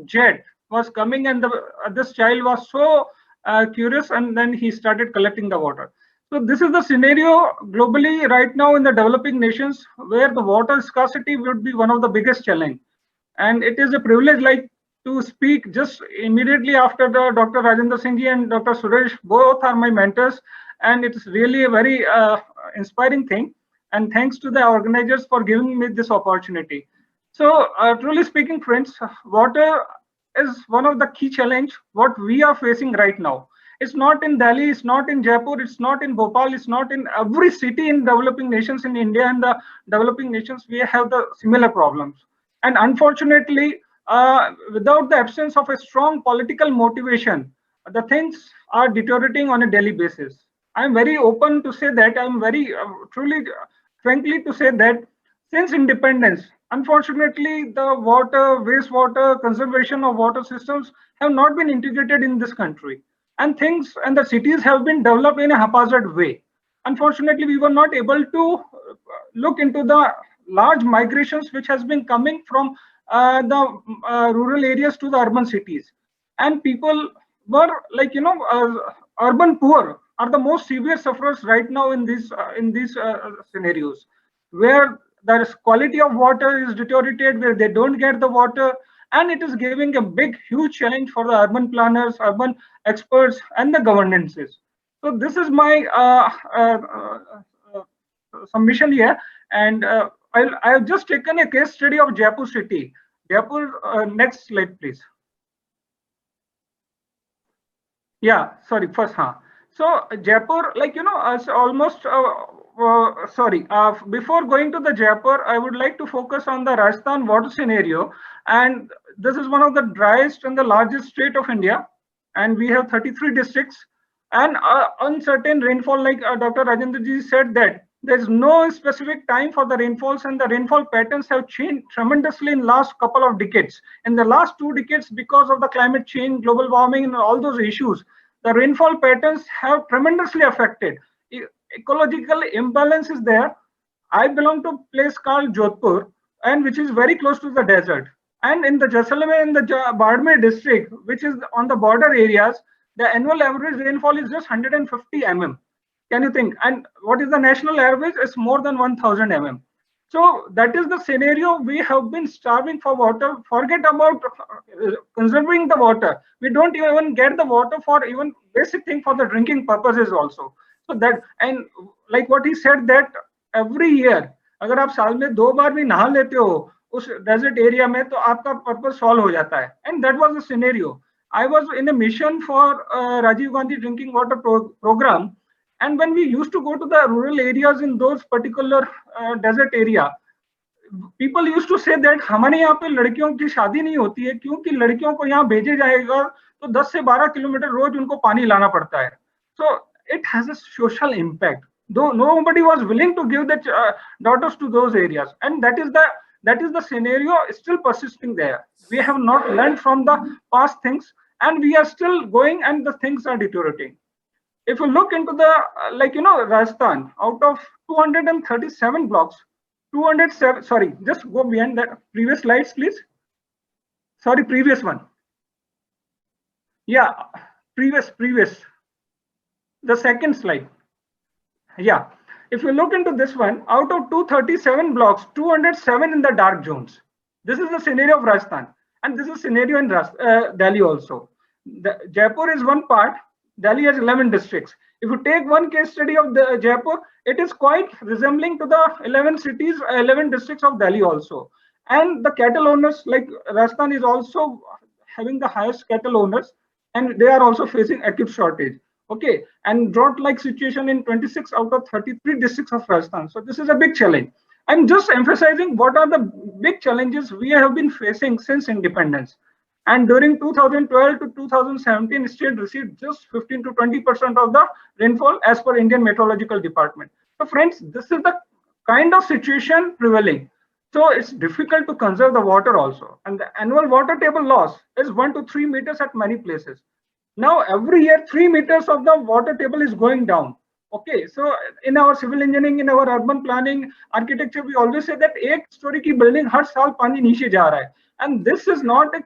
jet was coming, and this child was so curious, and then he started collecting the water. So this is the scenario globally right now in the developing nations, where the water scarcity would be one of the biggest challenge. And it is a privilege like to speak just immediately after the Dr. Rajendra Singh ji and Dr. Suresh. Both are my mentors, and it's really a very inspiring thing. And thanks to the organizers for giving me this opportunity. So truly speaking, friends, water is one of the key challenge what we are facing right now. It's not in Delhi, it's not in Jaipur, it's not in Bhopal, it's not in every city in developing nations in India and the developing nations. We have the similar problems. And unfortunately, without the absence of a strong political motivation, the things are deteriorating on a daily basis. I'm very open to say that. I'm very truly, frankly, to say that since independence, unfortunately, the water, wastewater, conservation of water systems have not been integrated in this country. And things and the cities have been developed in a haphazard way. Unfortunately, we were not able to look into the large migrations which has been coming from the rural areas to the urban cities, and people were like urban poor are the most severe sufferers right now in these scenarios, where the quality of water is deteriorated, where they don't get the water, and it is giving a big huge challenge for the urban planners, urban experts, and the governances. So this is my submission here, and I have just taken a case study of Jaipur city. Jaipur, next slide, please. Yeah, sorry, first, huh? So Jaipur, almost, before going to the Jaipur, I would like to focus on the Rajasthan water scenario. And this is one of the driest and the largest state of India. And we have 33 districts and uncertain rainfall, like Dr. Rajendra ji said that there's no specific time for the rainfalls, and the rainfall patterns have changed tremendously in last couple of decades. In the last 2 decades, because of the climate change, global warming, and all those issues, the rainfall patterns have tremendously affected. Ecological imbalance is there. I belong to a place called Jodhpur, and which is very close to the desert. And in the Jaisalmer and the Bardmer district, which is on the border areas, the annual average rainfall is just 150 mm. Can you think? And what is the national average? It's more than 1000 mm. So that is the scenario. We have been starving for water. Forget about conserving the water. We don't even get the water for even basic thing for the drinking purposes also. So that, and like what he said, that every year, अगर आप साल में 2 बार भी नहा लेते हो उस desert area में, तो आपका purpose solve हो जाता है. And that was the scenario. I was in a mission for Rajiv Gandhi drinking water program. And when we used to go to the rural areas in those particular desert area, people used to say that हमारे यहाँ पे लड़कियों की शादी नहीं होती है क्योंकि लड़कियों को यहाँ भेजे जाएगा तो 10 से 12 किलोमीटर रोज उनको पानी लाना पड़ता है. So it has a social impact. Though nobody was willing to give the daughters to those areas, and that is the scenario still persisting there. We have not learned from the past things, and we are still going, and the things are deteriorating. If you look into the Rajasthan, out of 237 blocks, 207, sorry, just go behind that previous slides, please. Sorry, previous one. Yeah, previous, the second slide. Yeah, if you look into this one, out of 237 blocks, 207 in the dark zones. This is the scenario of Rajasthan. And this is scenario in Delhi also. Jaipur is one part. Delhi has 11 districts. If you take one case study of the Jaipur, it is quite resembling to the 11 cities, 11 districts of Delhi also. And the cattle owners, like Rajasthan, is also having the highest cattle owners, and they are also facing acute shortage. Okay, and drought-like situation in 26 out of 33 districts of Rajasthan. So this is a big challenge. I'm just emphasizing what are the big challenges we have been facing since independence. And during 2012 to 2017, state received just 15 to 20% of the rainfall as per Indian Meteorological Department. So friends, this is the kind of situation prevailing. So it's difficult to conserve the water also. And the annual water table loss is 1 to 3 meters at many places. Now, every year, 3 meters of the water table is going down. Okay, so in our civil engineering, in our urban planning, architecture, we always say that एक story की building हर साल पानी नीचे जा रहा है. And this is not a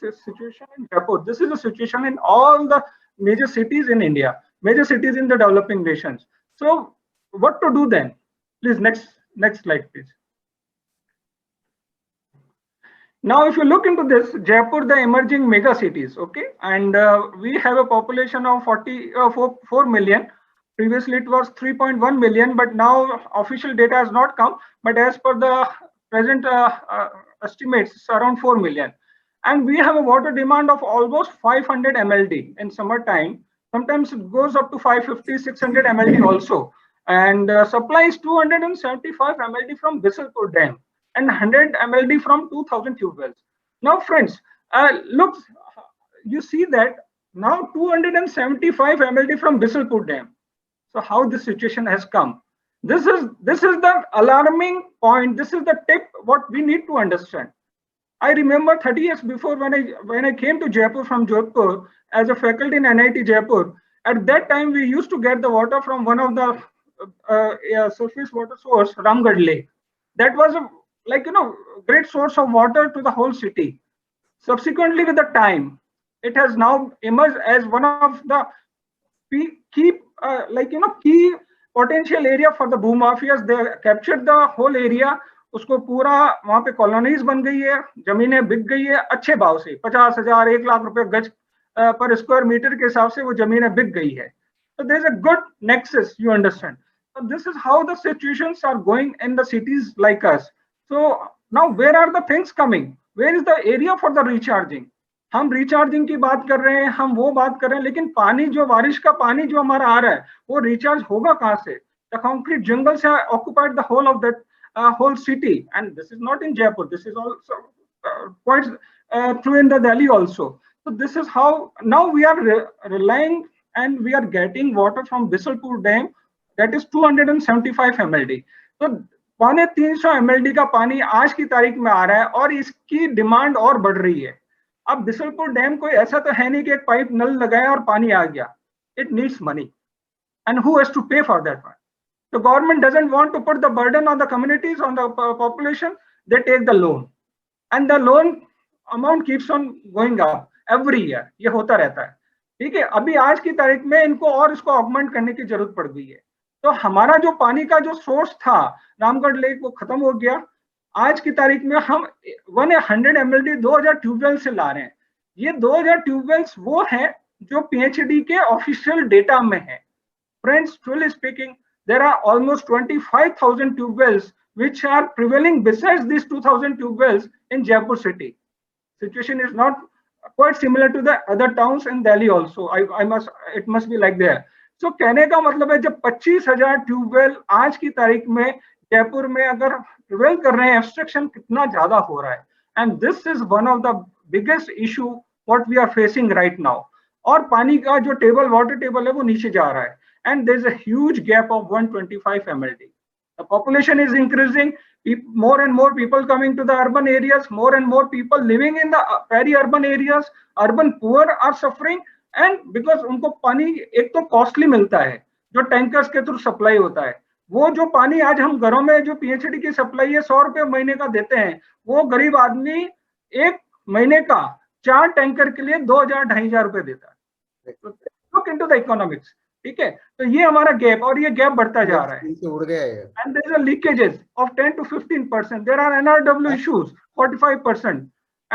situation in Jaipur. This is a situation in all the major cities in India, major cities in the developing nations. So what to do then? Please, next slide, please. Now, if you look into this, Jaipur, the emerging mega cities, okay, and we have a population of 4 million. Previously, it was 3.1 million, but now official data has not come. But as per the present estimates, it's around 4 million. And we have a water demand of almost 500 MLD in summertime. Sometimes it goes up to 550, 600 MLD also. And supply is 275 MLD from Bisalpur Dam and 100 MLD from 2000 tube wells. Now, friends, look, you see that now 275 MLD from Bisalpur Dam. So how this situation has come? This is the alarming point. This is the tip what we need to understand. I remember 30 years before when I came to Jaipur from Jodhpur as a faculty in NIT Jaipur. At that time, we used to get the water from one of the surface water source, Ramgarh Lake. That was a great source of water to the whole city. Subsequently, with the time, it has now emerged as one of the key potential area for the bhoomafias. They captured the whole area. उसको पूरा वहां पे colonies बन गई है, जमीनें बिक गई है अच्छे भाव से, 50,000 1 लाख रुपए गज पर स्क्वायर मीटर के हिसाब से वो जमीनें बिक गई है. So there is a good nexus, you understand. So this is how the situations are going in the cities like us. So now where are the things coming? Where is the area for the recharging? हम recharging की बात कर रहे हैं, हम वो बात कर रहे हैं, लेकिन पानी जो बारिश का पानी जो हमारा आ रहा है वो रिचार्ज होगा कहाँ से? The concrete jungles have occupied the whole of that whole city, and this is not in Jaipur. This is also quite true in the Delhi also. So this is how now we are relying and we are getting water from Bisalpur Dam, that is 275 MLD. So 350 MLD का पानी आज की तारीख में आ रहा है और इसकी डिमांड और बढ़ रही है. अब बिसलपुर डैम कोई ऐसा तो है नहीं कि एक पाइप नल लगाया और पानी आ गया. It needs money, and who has to pay for that one? The government doesn't want to put the burden on the communities, on the population. They take the loan, and the loan amount keeps on going up every year. ये होता रहता है. ठीक है, अभी आज की तारीख में इनको और इसको ऑगमेंट करने की जरूरत पड़ गई है. तो हमारा जो पानी का जो सोर्स था रामगढ़ लेक वो खत्म हो गया. आज की तारीख में हम 100 MLD 2000 ट्यूबवेल से ला रहे हैं. ये 2000 ट्यूबवेल्स वो हैं जो PhD के ऑफिशियल डेटा में है. Friends, truly speaking, there are almost 25,000 tubewells which are prevailing besides these 2,000 tubewells in Jaipur city. Situation is not quite similar to the other towns in Delhi also. It must be like there. So कहने का मतलब है जब 25,000 tubewell आज की तारीख में जयपुर में अगर प्रिवेल कर रहे हैं, एक्सट्रैक्शन कितना ज्यादा हो रहा है. And this is one of the biggest issue what we are facing right now. और पानी का जो टेबल वाटर टेबल है वो नीचे जा रहा है. And there is a huge gap of 125 MLD. The population is increasing. More and more people coming to the urban areas. More and more people living in the peri-urban areas. Urban poor are suffering. And because उनको पानी एक तो costly मिलता है, जो tankers के through supply होता है. वो जो पानी आज हम घरों में जो PhD की सप्लाई है 100 रुपए महीने का देते हैं, वो गरीब आदमी एक महीने का 4 टैंकर के लिए 2,000-2,500 रुपए देता है. Look into the economics. ठीक है, तो ये हमारा गैप और ये गैप बढ़ता जा रहा है. And there is a leakages of 10 to 15%. There are NRW issues 45%.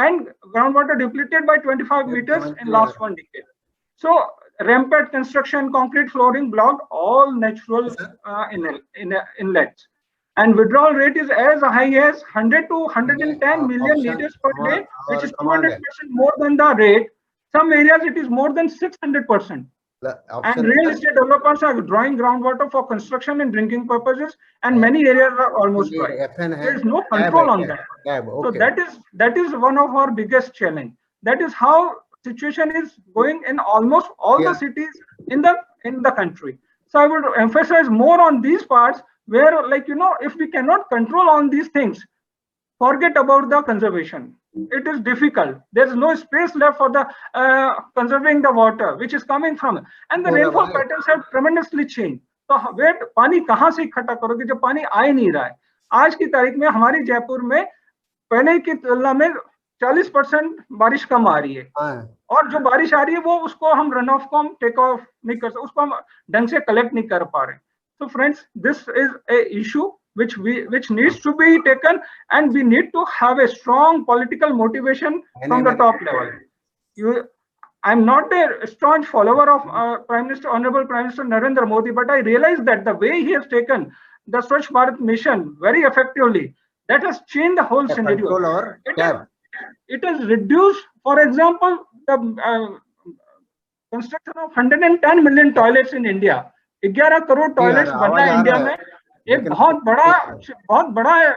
and groundwater depleted by 25 meters in last 1 decade. So rampant construction, concrete flooring blocked all natural inlets. And withdrawal rate is as high as 100 to 110 million liters per day, which is 200% more than the rate. Some areas it is more than 600%. And real estate developers are drawing groundwater for construction and drinking purposes, and many areas are almost dry. There is no control on that. So that is one of our biggest challenge. That is how situation is going in almost all the cities in the country. So I would emphasize more on these parts where, like, you know, if we cannot control on these things, forget about the conservation. It is difficult. There is no space left for the conserving the water which is coming from, and the rainfall patterns have tremendously changed. तो where पानी कहाँ से इकट्ठा करोगे जब पानी आ ही नहीं रहा है? आज की तारीख में हमारी जयपुर में पहले की तुलना में 40% बारिश कम आ रही है, और जो बारिश आ रही है वो उसको हम रन ऑफ को हम टेक ऑफ नहीं कर सकते, उसको हम ढंग से कलेक्ट नहीं कर पा रहे. So friends, this is a issue which needs to be taken, and we need to have a strong political motivation from the top level. I'm not a staunch follower of Honorable Prime Minister Narendra Modi, but I realize that the way he has taken the Swachh Bharat mission very effectively, that has changed the whole scenario. It has reduced, for example, the construction of 110 million toilets in India. 11 crore toilets बनना है India में, एक बहुत बड़ा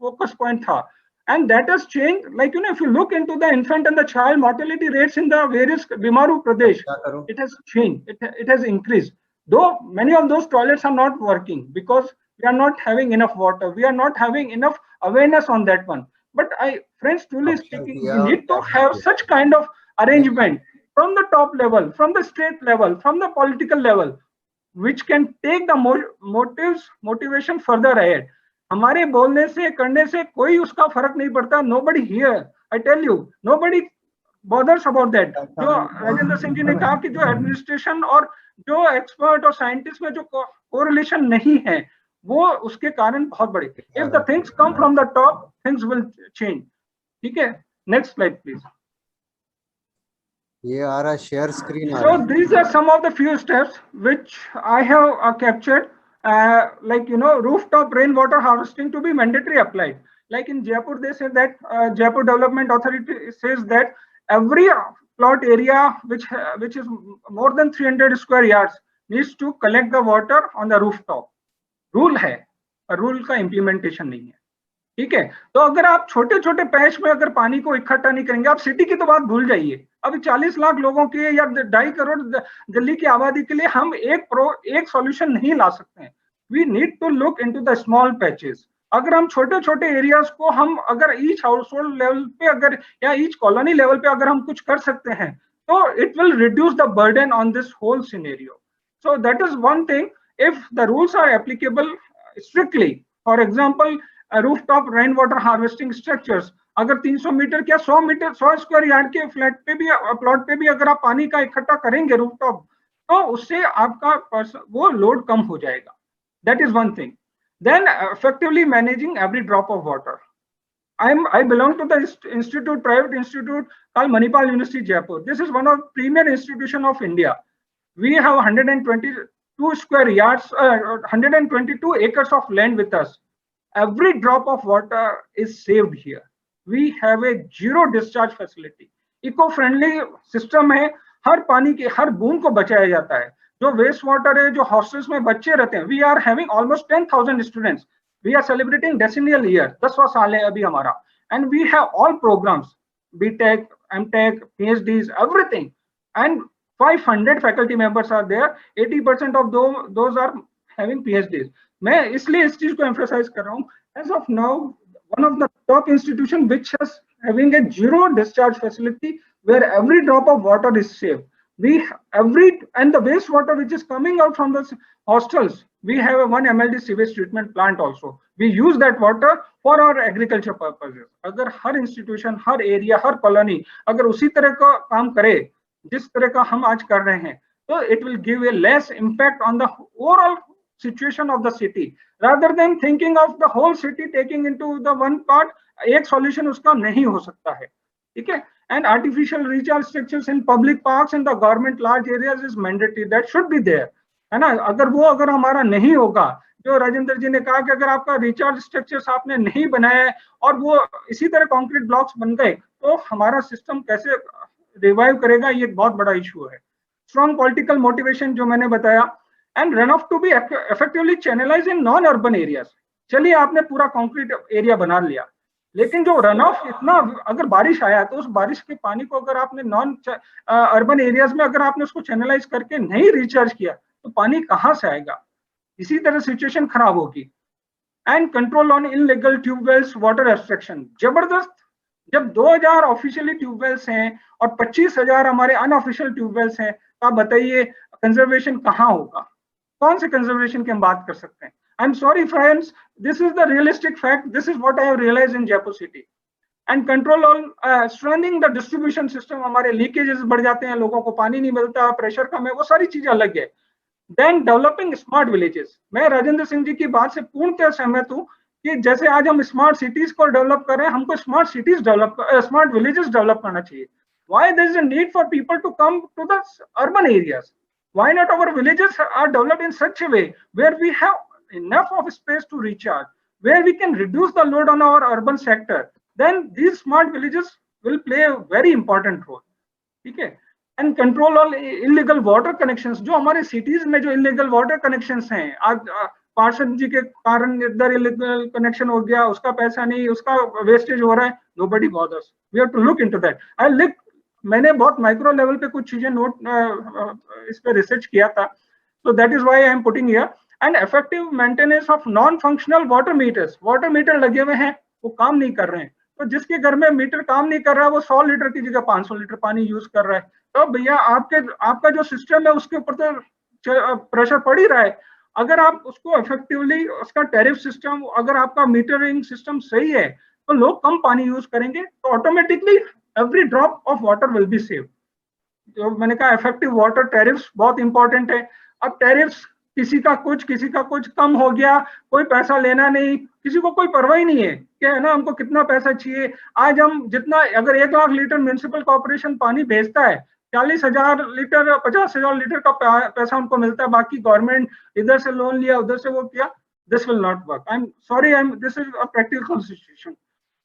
focus point था. And that has changed. Like, you know, if you look into the infant and the child mortality rates in the various Bimaru Pradesh, it has changed. It has increased. Though many of those toilets are not working because we are not having enough water. We are not having enough awareness on that one. But friends, truly speaking, we need to have such kind of arrangement from the top level, from the state level, from the political level, which can take the motivation further ahead. हमारे बोलने से करने से कोई उसका फर्क नहीं पड़ता. Nobody here, I tell you, nobody bothers about that. जो राजेंद्र सिंह जी ने कहा कि जो एडमिनिस्ट्रेशन और जो एक्सपर्ट और साइंटिस्ट में जो कोरिलेशन नहीं है, वो उसके कारण बहुत बड़े. If the things come from the top, things will change. ठीक है, next slide please. ये आ रहा share screen. So these are some of the few steps which I have captured. Like, you know, rooftop rainwater harvesting to be mandatory applied. Like in Jaipur, they say that Jaipur Development Authority says that every plot area which is more than 300 square yards needs to collect the water on the rooftop. Rule है, पर rule का implementation नहीं है. ठीक है, तो अगर आप छोटे छोटे पैच में अगर पानी को इकट्ठा नहीं करेंगे, आप सिटी की तो बात भूल जाइए. अभी 40 लाख लोगों के या 2.5 करोड़ दिल्ली की आबादी के लिए हम एक सॉल्यूशन नहीं ला सकते हैं. We need to look into the small patches. अगर हम छोटे छोटे एरियाज को हम अगर ईच हाउस होल्ड लेवल पे अगर या ईच कॉलोनी लेवल पे अगर हम कुछ कर सकते हैं, तो it will reduce the burden on this whole scenario. So that is one thing. If the rules are applicable strictly, for example rooftop rain water harvesting structures, अगर 300 मीटर क्या 100 मीटर 100 स्क्वायर यार्ड के flat पे भी plot पे भी अगर आप पानी का इकट्ठा करेंगे रूफटॉप, तो उससे आपका वो लोड कम हो जाएगा. That is one thing. Then effectively managing every drop of water. I belong to the private institute called Manipal University, Jaipur. This is one of the premier institution of India. We have 122 square yards, 122 acres of land with us. Every drop of water is saved here. We have a zero discharge facility. Eco-friendly system है. हर पानी के हर बूंद को बचाया जाता है. जो waste water है, जो हॉस्टल्स में बच्चे रहते हैं, we are having almost 10,000 students. We are celebrating decennial year, 10वां साल है अभी हमारा. And we have all programmes, BTech, MTech, PhDs, everything. And 500 faculty members are there. 80% of those are having PhDs. मैं इसलिए इस चीज को एम्फसाइज कर रहा हूँ. As of now one of the top institution which has having a zero discharge facility where every drop of water is saved. And the wastewater which is coming out from the hostels, we have a 1 MLD sewage treatment plant also. We use that water for our agriculture purposes. अगर हर institution, हर area, हर colony अगर उसी तरह का काम करे जिस तरह का हम आज कर रहे हैं, तो it will give a less impact on the overall situation of the city. Rather than thinking of the whole city taking into the one part, एक solution उसका नहीं हो सकता है. ठीक है. And artificial recharge structures in public parks and the government large areas is mandatory. That should be there, है ना. अगर हमारा नहीं होगा, जो राजेंद्र जी ने कहा कि अगर आपका रिचार्ज स्ट्रक्चर्स आपने नहीं बनाया है और वो इसी तरह कंक्रीट ब्लॉक्स बन गए, तो हमारा सिस्टम कैसे रिवाइव करेगा, ये एक बहुत बड़ा इशू है. स्ट्रॉन्ग पॉलिटिकल मोटिवेशन जो मैंने बताया, and run off to be effectively channelise in non urban areas. चलिए आपने पूरा कंक्रीट एरिया बना लिया, लेकिन जो रन ऑफ इतना, अगर बारिश आया तो उस बारिश के पानी को अगर आपने नॉन अर्बन एरियाज में अगर आपने उसको चैनलाइज करके नहीं रिचार्ज किया, तो पानी कहाँ से आएगा. इसी तरह सिचुएशन खराब होगी. And control on illegal tube wells, water extraction. जबरदस्त. जब 2000 ऑफिशियली ट्यूबवेल्स हैं और 25,000 हमारे अनऑफिशियल ट्यूबवेल्स हैं, तो आप बताइए कंजर्वेशन कहाँ होगा, कौन से कंजर्वेशन की हम बात कर सकते हैं. I am sorry friends, this is the realistic fact, this is what I have realised in Jaipur city. And control on strengthening the distribution system. हमारे लीकेजेस बढ़ जाते हैं, लोगों को पानी नहीं मिलता, प्रेशर कम है, वो सारी चीजें अलग है. Then developing smart villages. मैं राजेंद्र सिंह जी की बात से पूर्णतः सहमत हूँ कि जैसे आज हम स्मार्ट सिटीज को डेवलप कर रहे हैं, हमको smart cities develop, smart villages develop करना चाहिए. Why there is a need for people to come to the urban areas? Why not our villages are developed in such a way where we have enough of space to recharge, where we can reduce the load on our urban sector? Then these smart villages will play a very important role. ठीक है. And control on illegal water connections. जो हमारे cities में जो illegal water connections हैं, आज पार्षद जी के कारण इधर इलीगल कनेक्शन हो गया, उसका पैसा नहीं, उसका वेस्टेज हो रहा है. Nobody bothers. We have to look into that. I like, मैंने बहुत माइक्रो लेवल पे कुछ चीजें नोट इस पे रिसर्च किया था, तो that is why I am putting here. And effective maintenance of non functional water meters. Water meter लगे हुए हैं, वो काम नहीं कर रहे हैं, तो जिसके घर में मीटर काम नहीं कर रहा है, वो 100 लीटर की जगह 500 लीटर पानी यूज कर रहा है. तो भैया आपका जो सिस्टम है उसके ऊपर तो प्रेशर पड़ ही रहा है. अगर आप उसको इफेक्टिवली, उसका टैरिफ सिस्टम, अगर आपका मीटरिंग सिस्टम सही है, तो लोग कम पानी यूज करेंगे, तो automatically every drop of water will be save. जो मैंने कहा, इफेक्टिव वाटर टैरिफ्स बहुत इंपॉर्टेंट है. अब टैरिफ्स किसी का कुछ कम हो गया, कोई पैसा लेना नहीं, किसी को कोई परवाह ही नहीं है कि है ना हमको कितना पैसा चाहिए. आज हम जितना, अगर 1 लाख लीटर म्युनिसिपल कॉर्पोरेशन पानी भेजता है, 40,000 लीटर 50,000 लीटर का पैसा उनको मिलता है, बाकी गवर्नमेंट इधर से लोन लिया, उधर से वो किया. This will not work. I am sorry, this is a practical situation.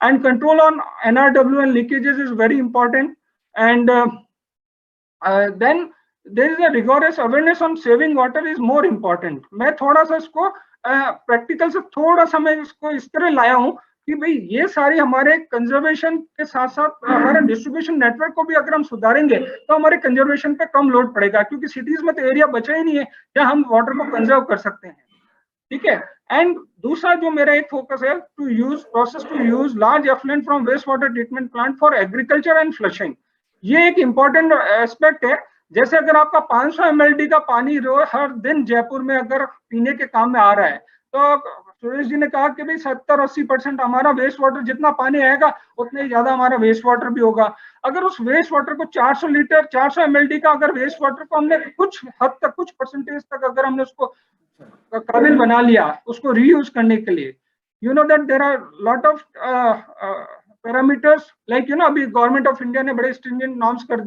And control on NRW and leakages is very important. And then there is a rigorous awareness on saving water is more important. मैं थोड़ा सा इसको practical से थोड़ा सा मैं इसको इस तरह लाया हूँ कि भाई ये सारी हमारे कंजर्वेशन के साथ साथ हमारे डिस्ट्रीब्यूशन नेटवर्क को भी अगर हम सुधारेंगे, तो हमारे कंजर्वेशन पे कम लोड पड़ेगा, क्योंकि सिटीज में तो एरिया बचा ही नहीं है जहाँ हम वाटर को कंजर्व कर सकते हैं. ठीक है. एंड दूसरा जो मेरा एक फोकस है, to use process to use large effluent from waste water treatment plant for agriculture and flushing. ये एक इंपॉर्टेंट एस्पेक्ट है. जैसे अगर आपका 500 mld का पानी हर दिन जयपुर में अगर पीने के काम में आ रहा है, तो सुरेश जी ने कहा कि भाई 70-80% हमारा वेस्ट वाटर, जितना पानी आएगा उतने ज्यादा हमारा वेस्ट वाटर भी होगा. अगर उस वेस्ट वाटर को 400 mld का अगर वेस्ट वाटर को हमने कुछ हद तक, कुछ परसेंटेज तक अगर हमने उसको काबिल बना लिया उसको रीयूज करने के लिए, you know that there are lot of parameters, like you know अभी गवर्नमेंट ऑफ इंडिया ने बड़े स्ट्रिंजेंट नॉर्म्स कर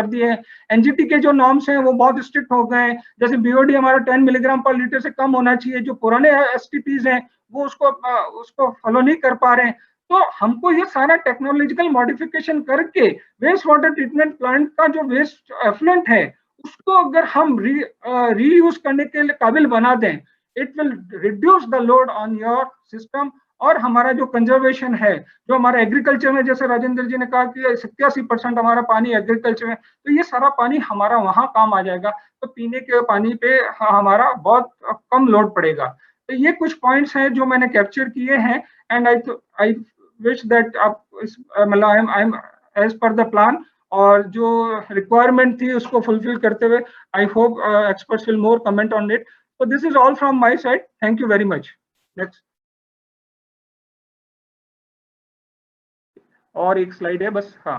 दिए हैं. एनजीटी के जो नॉर्म्स हैं वो बहुत स्ट्रिक्ट हो गए हैं. जैसे बीओडी हमारा 10 मिलीग्राम पर लीटर से कम होना चाहिए. जो पुराने एसटीपीज हैं वो उसको फॉलो नहीं कर पा रहे हैं. तो हमको ये सारा टेक्नोलॉजिकल मॉडिफिकेशन करके वेस्ट वाटर ट्रीटमेंट प्लांट का जो वेस्ट एफ्लुएंट है उसको अगर हम रीयूज करने के लिए काबिल बना दें, it will reduce the load on your system. और हमारा जो कंजर्वेशन है, जो हमारा एग्रीकल्चर में, जैसे राजेंद्र जी ने कहा कि 87% हमारा पानी एग्रीकल्चर में, तो ये सारा पानी हमारा वहां काम आ जाएगा. तो पीने के पानी पे हमारा बहुत कम लोड पड़ेगा. तो ये कुछ पॉइंट्स हैं जो मैंने कैप्चर किए हैं. एंड आई विश दैट आप मतलब I am as per the plan, और जो रिक्वायरमेंट थी उसको फुलफिल करते हुए I hope experts will more comment on it. So this is all from my side. Thank you very much. Next. और एक स्लाइड है बस. हाँ,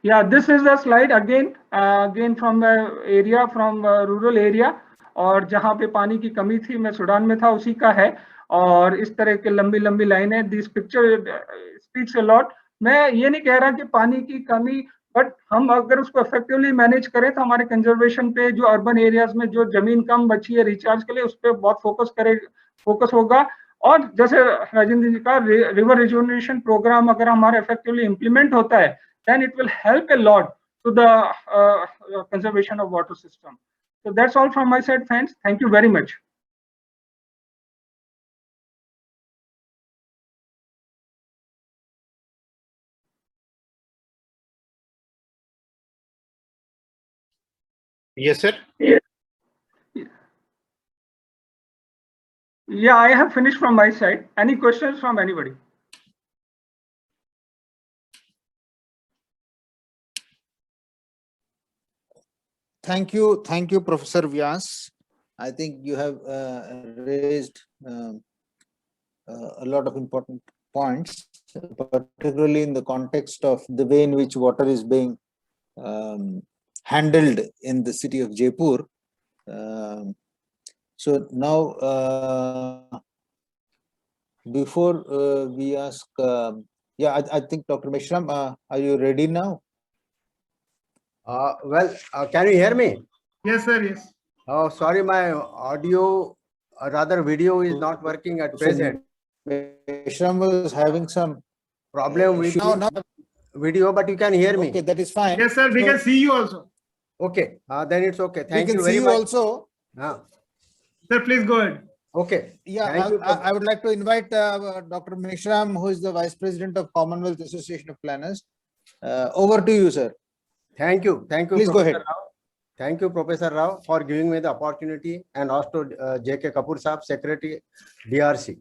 yeah, this is the slide again from the area, from rural area, और जहाँ पे पानी की कमी थी, मैं सूडान में था, उसी का है. और इस तरह के लंबी लंबी लाइनें. This picture speaks a lot. मैं ये नहीं कह रहा कि पानी की कमी, बट हम अगर उसको इफेक्टिवली मैनेज करें तो हमारे कंजर्वेशन पे, जो अर्बन एरियाज में जो जमीन कम बची है रिचार्ज के लिए, उस पर बहुत फोकस होगा। और जैसे राजेंद्र जी का रिवर रिजुवनेशन प्रोग्राम अगर हमारा इफेक्टिवली इंप्लीमेंट होता है, then it will help a lot to the conservation of water system. So that's all from my side, friends. Thank you very much. Yes, sir. Yeah, I have finished from my side. Any questions from anybody? Thank you, Professor Vyas. I think you have raised a lot of important points, particularly in the context of the way in which water is being handled in the city of Jaipur. So now, before we ask, I think Dr. Meshram, are you ready now? Can you hear me? Yes, sir. Yes. Oh, sorry, my audio, or rather video is not working at present. Meshram was having some Problem with now, video, but you can hear me. okay, that is fine. Yes, sir. We can see you also. Okay, then it's okay. We Thank can you see very you much. also. Sir, please go ahead. Okay. Yeah, Thank you. I would like to invite Dr. Meshram, who is the Vice President of Commonwealth Association of Planners. Over to you, sir. Thank you. Thank you. Please go Professor ahead. Rao. Thank you, Professor Rao, for giving me the opportunity, and also J.K. Kapoor Saab, Secretary, DRC.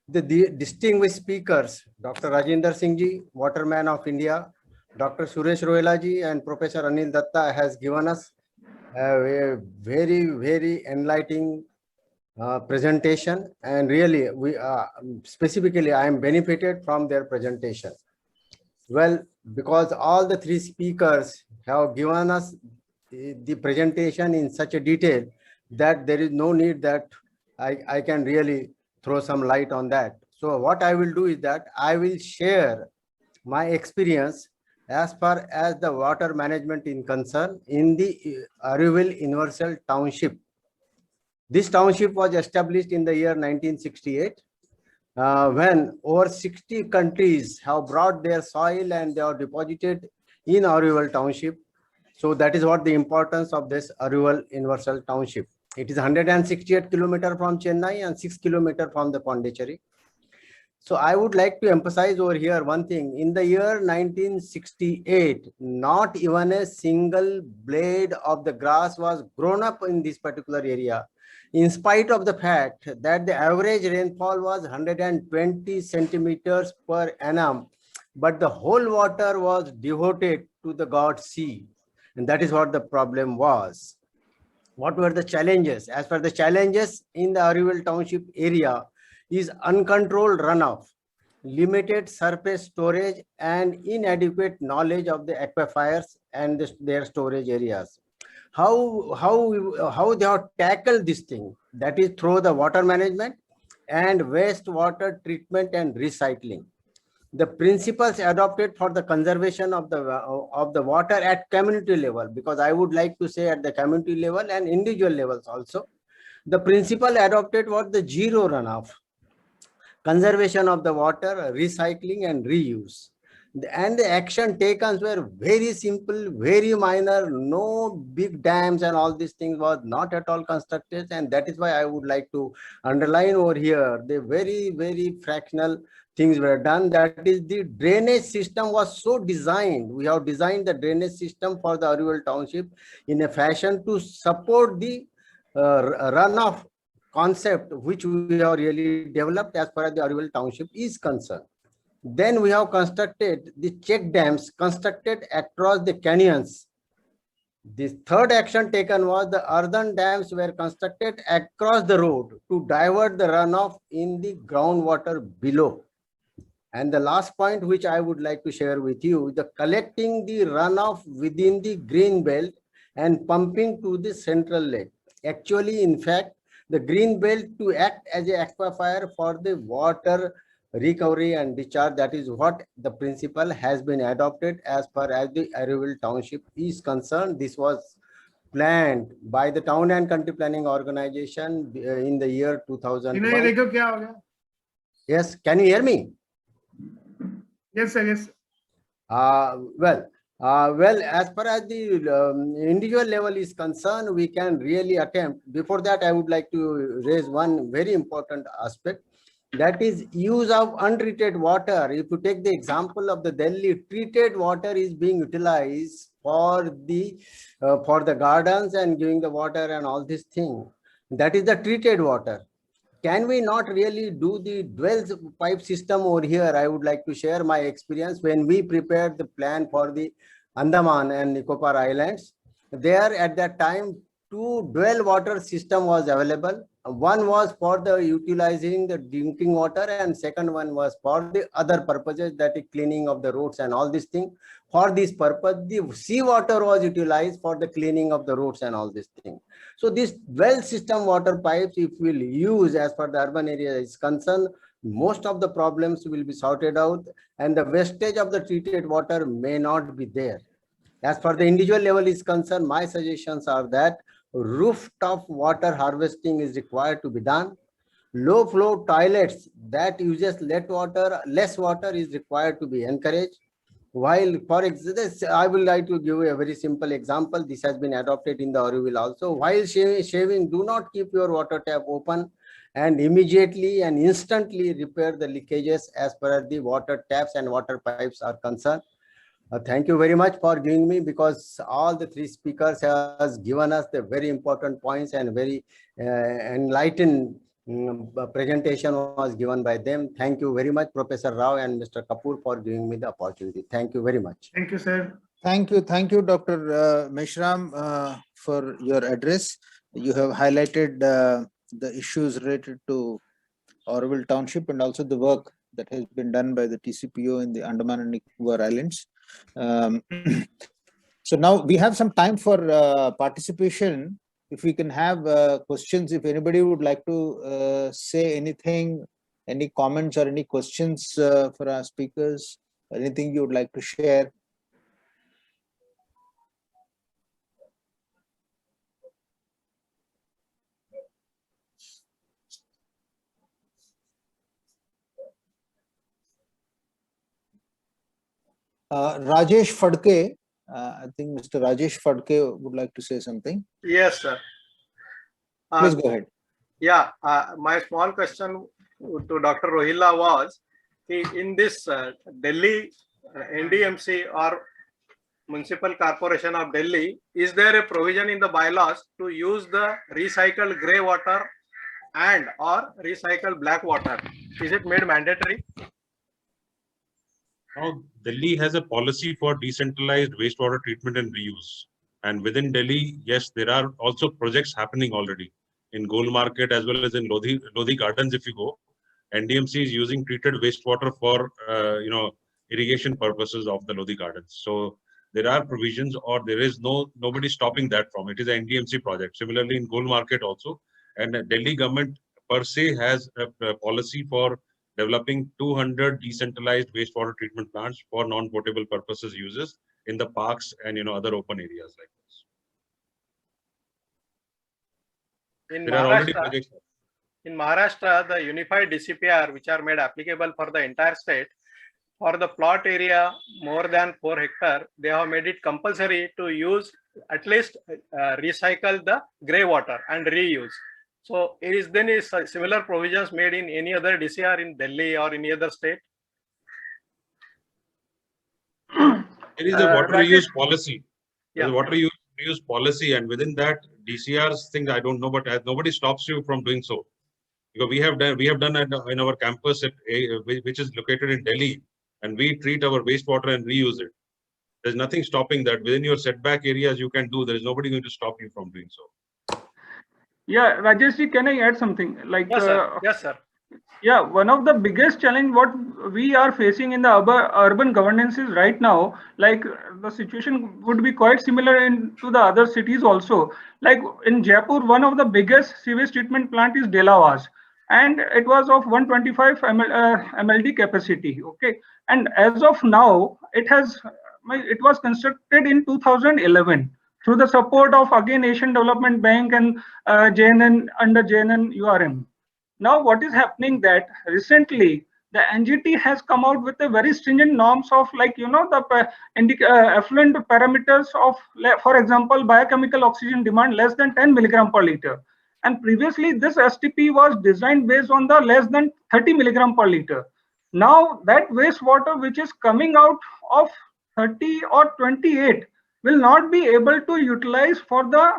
The distinguished speakers, Dr. Rajinder Singh Ji, Waterman of India, Dr. Suresh Rohela Ji, and Professor Anil Datta has given us a very, very enlightening presentation, and really, we specifically, I am benefited from their presentation. Well, because all the three speakers have given us the presentation in such a detail that there is no need that I can really throw some light on that. So what I will do is that I will share my experience as far as the water management is concerned in the Ariville Universal Township. This township was established in the year 1968. When over 60 countries have brought their soil and they are deposited in Ariville Township. So that is what the importance of this Ariville Universal Township. It is 168 kilometers from Chennai and 6 kilometers from the Pondicherry. So I would like to emphasize over here one thing. In the year 1968, not even a single blade of the grass was grown up in this particular area, in spite of the fact that the average rainfall was 120 centimeters per annum, but the whole water was devoted to the god sea. And that is what the problem was. What were the challenges? As per the challenges in the Ariville Township area is uncontrolled runoff, limited surface storage, and inadequate knowledge of the aquifers and their storage areas. How they have tackled this thing? That is through the water management and wastewater treatment and recycling. The principles adopted for the conservation of the water at community level, because I would like to say at the community level and individual levels also, the principle adopted was the zero runoff, conservation of the water, recycling and reuse. And the action taken were very simple, very minor, no big dams and all these things was not at all constructed. And that is why I would like to underline over here, the very, very fractional things were done. That is, the drainage system was so designed. We have designed the drainage system for the Ariville Township in a fashion to support the runoff concept, which we have really developed as far as the Ariville Township is concerned. Then we have constructed the check dams constructed across the canyons. The third action taken was the earthen dams were constructed across the road to divert the runoff in the groundwater below. And the last point which I would like to share with you, the collecting the runoff within the green belt and pumping to the central lake. Actually, in fact, the green belt to act as an aquifer for the water recovery and discharge. That is what the principle has been adopted as far as the Auroville Township is concerned. This was planned by the Town and Country Planning Organization in the year 2001. इन्हें ये देखो क्या हो गया? Yes, can you hear me? Yes, sir. Yes. Well, as far as the individual level is concerned, we can really attempt. Before that, I would like to raise one very important aspect. That is use of untreated water. If you take the example of the Delhi, treated water is being utilized for the gardens and giving the water and all this thing. That is the treated water. Can we not really do the dual pipe system over here? I would like to share my experience when we prepared the plan for the Andaman and Nicobar Islands. There at that time, 2 dual water system was available. One was for the utilizing the drinking water, and second one was for the other purposes, that is cleaning of the roads and all these things. For this purpose, the seawater was utilized for the cleaning of the roads and all these things. So this well system water pipes, if we'll use as far the urban area is concerned, most of the problems will be sorted out and the wastage of the treated water may not be there. As far the individual level is concerned, my suggestions are that rooftop water harvesting is required to be done. Low flow toilets that uses less water is required to be encouraged. While for example, I would like to give a very simple example. This has been adopted in the Auroville also. While shaving, do not keep your water tap open and immediately and instantly repair the leakages as per as the water taps and water pipes are concerned. Thank you very much for giving me, because all the 3 speakers has given us the very important points and very enlightened presentation was given by them. Thank you very much, Professor Rao and Mr. Kapoor, for giving me the opportunity. Thank you very much. Thank you, sir. Thank you, Dr. Meshram, for your address. You have highlighted the issues related to Auroville Township and also the work that has been done by the TCPO in the Andaman and Nicobar Islands. So now we have some time for participation. If we can have questions, if anybody would like to say anything, any comments or any questions for our speakers, anything you would like to share. Rajesh Fadke, I think Mr. Rajesh Fadke would like to say something. Yes, sir. Please go ahead. Yeah, my small question to Dr. Rohila was, in this Delhi NDMC or Municipal Corporation of Delhi, is there a provision in the bylaws to use the recycled grey water and or recycled black water? Is it made mandatory? Now, Delhi has a policy for decentralized wastewater treatment and reuse. And within Delhi, yes, there are also projects happening already in Gold Market as well as in Lodhi Gardens. If you go, NDMC is using treated wastewater for irrigation purposes of the Lodhi Gardens. So there are provisions, or there is nobody stopping that from. It is an NDMC project. Similarly, in Gold Market also, and the Delhi government per se has a policy for developing 200 decentralized wastewater treatment plants for non-potable purposes uses in the parks and other open areas like this. In There are already projects. In Maharashtra, the unified DCPR, which are made applicable for the entire state, for the plot area more than 4 hectares, they have made it compulsory to use at least recycle the grey water and reuse. So is similar provisions made in any other DCR in Delhi or any other state? There is a water reuse policy. Yeah. There is a water reuse policy, and within that DCR's thing, I don't know, but nobody stops you from doing so. Because we have done it in our campus which is located in Delhi, and we treat our wastewater and reuse it. There's nothing stopping that. Within your setback areas, you can do. There is nobody going to stop you from doing so. Yeah, Rajesh, can I add something? Like, Yes, sir. Yes, sir. Yeah, one of the biggest challenge what we are facing in the urban governance is right now, like the situation would be quite similar to the other cities also. Like in Jaipur, one of the biggest sewage treatment plant is Delawaz. and it was of 125 MLD capacity. Okay, and as of now, it was constructed in 2011 through the support of again Asian Development Bank and JNN under JNN URM. Now, what is happening that recently the NGT has come out with a very stringent norms of, like, you know, the effluent parameters of, for example, biochemical oxygen demand less than 10 milligram per liter. And previously this STP was designed based on the less than 30 milligram per liter. Now that wastewater which is coming out of 30 or 28 will not be able to utilize for the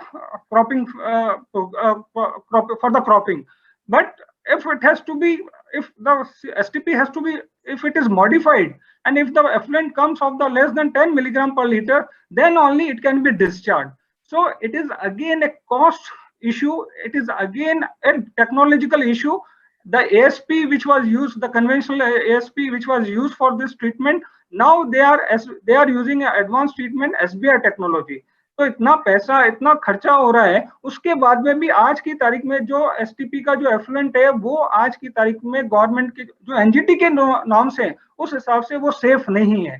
cropping, for the cropping. But if it has to be, if the STP has to be, if it is modified, and if the effluent comes of the less than 10 milligram per liter, then only it can be discharged. So it is again a cost issue. It is again a technological issue. The ASP which was used, the conventional ASP which was used for this treatment, now they are using an advanced treatment SBR technology. तो इतना पैसा, इतना खर्चा हो रहा है, उसके बाद में भी आज की तारीख में जो एसटीपी का जो एफ्लुएंट है वो आज की तारीख में गवर्नमेंट के जो एनजीटी के नॉर्म्स हैं उस हिसाब से वो सेफ नहीं है.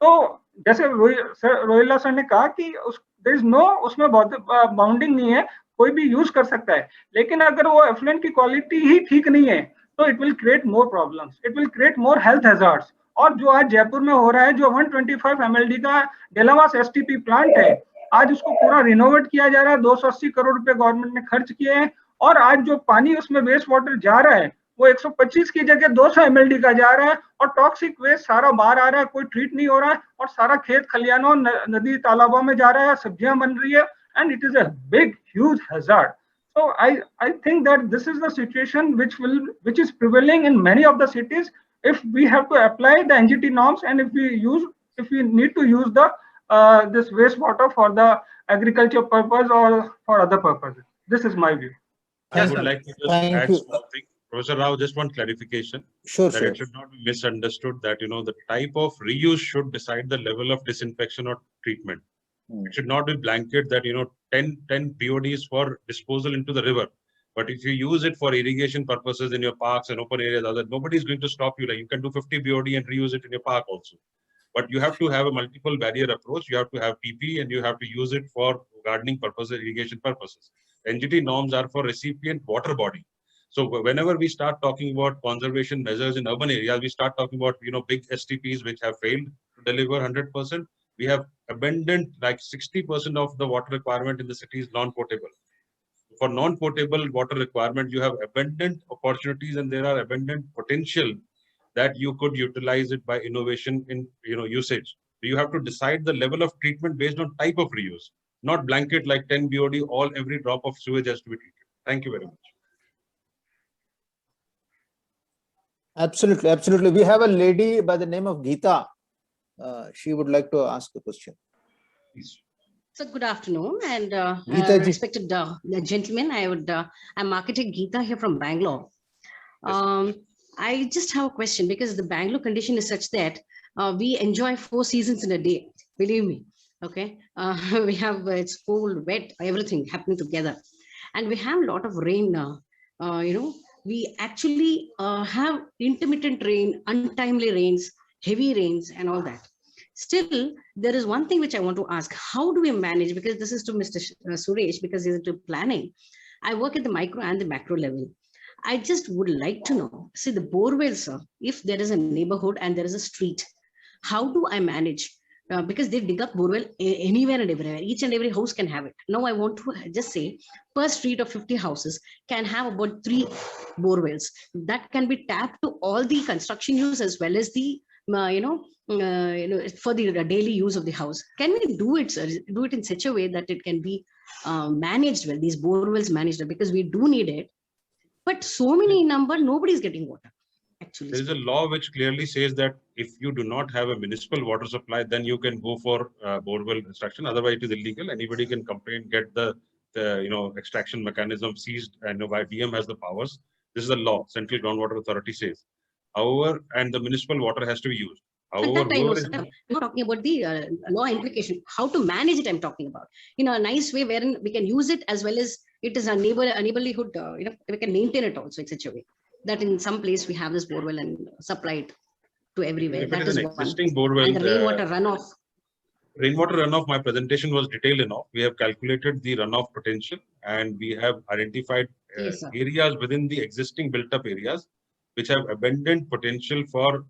तो जैसे रोहिला सर ने कहा कि देयर इज नो, उसमें बाउंडिंग नहीं है, कोई भी यूज कर सकता है, लेकिन अगर वो एफ्लुएंट की क्वालिटी ही ठीक नहीं है तो it will create more problems, it will create more health hazards. और जो आज जयपुर में हो रहा है, जो 125 MLD का डेलावास एसटीपी प्लांट है, आज उसको पूरा रिनोवेट किया जा रहा है, 280 करोड़ रुपए गवर्नमेंट ने खर्च किए हैं, और आज जो पानी उसमें वेस्ट वाटर जा रहा है वो 125 की जगह 200 MLD का जा रहा है, और टॉक्सिक वेस्ट सारा बाहर आ रहा है, कोई ट्रीट नहीं हो रहा है, और सारा खेत खलियानों नदी तालाबों में जा रहा है, सब्जियां बन रही है, and it is a big huge hazard. So I think that this is the situation which is prevailing in many of the cities. If we have to apply the NGT norms, and if we need to use the this wastewater for the agriculture purpose or for other purposes. This is my view. I would like to just add something. Professor Rao, just one clarification. Sure, that sure. it should not be misunderstood that, you know, the type of reuse should decide the level of disinfection or treatment. It should not be blanket that, you know, 10 BODs for disposal into the river. But if you use it for irrigation purposes in your parks and open areas, nobody is going to stop you. Like, you can do 50 BOD and reuse it in your park also. But you have to have a multiple barrier approach. You have to have PP and you have to use it for gardening purposes, irrigation purposes. NGT norms are for recipient water body. So whenever we start talking about conservation measures in urban areas, we start talking about, you know, big STPs which have failed to deliver 100%. We have abundant, like 60% of the water requirement in the city is non-potable. For non-potable water requirement, you have abundant opportunities and there are abundant potential that you could utilize it by innovation in, you know, usage. So you have to decide the level of treatment based on type of reuse, not blanket like 10 BOD, every drop of sewage has to be treated. Thank you very much. Absolutely, absolutely. We have a lady by the name of Geeta. She would like to ask a question. Please. So good afternoon, and Geeta respected gentlemen. I'm architect Geeta here from Bangalore. I just have a question, because the Bangalore condition is such that we enjoy 4 seasons in a day. Believe me, okay. We have it's cold, wet, everything happening together, and we have a lot of rain now. You know, we actually have intermittent rain, untimely rains, heavy rains, and all that. Still, there is one thing which I want to ask: how do we manage? Because this is to Mr. Suresh, because he's into planning. I work at the micro and the macro level. I just would like to know, see the borewells, if there is a neighborhood and there is a street, how do I manage? Because they dig up borewell anywhere and everywhere. Each and every house can have it. Now I want to just say, per street of 50 houses can have about 3 borewells that can be tapped to all the construction use as well as the for the daily use of the house. Can we do it, sir? Do it in such a way that it can be managed well, these borewells managed well, because we do need it. But so many number, nobody is getting water. Actually, there is a law which clearly says that if you do not have a municipal water supply, then you can go for borewell construction. Otherwise, it is illegal. Anybody can complain, get the extraction mechanism seized, and by DM has the powers. This is a law. Central Groundwater Authority says. However, and the municipal water has to be used. However, That I know, whoever sir. is, I'm not talking about the law implication. How to manage it, I'm talking about. In a nice way wherein we can use it as well as it is a neighborhood, we can maintain it also in such a way that in some place we have this borewell and supply it to everywhere. if it That is is an one. existing borewell, And the rainwater runoff. rainwater runoff, my presentation was detailed enough. We have calculated the runoff potential and we have identified Yes, sir. areas within the existing built up areas which have abundant potential for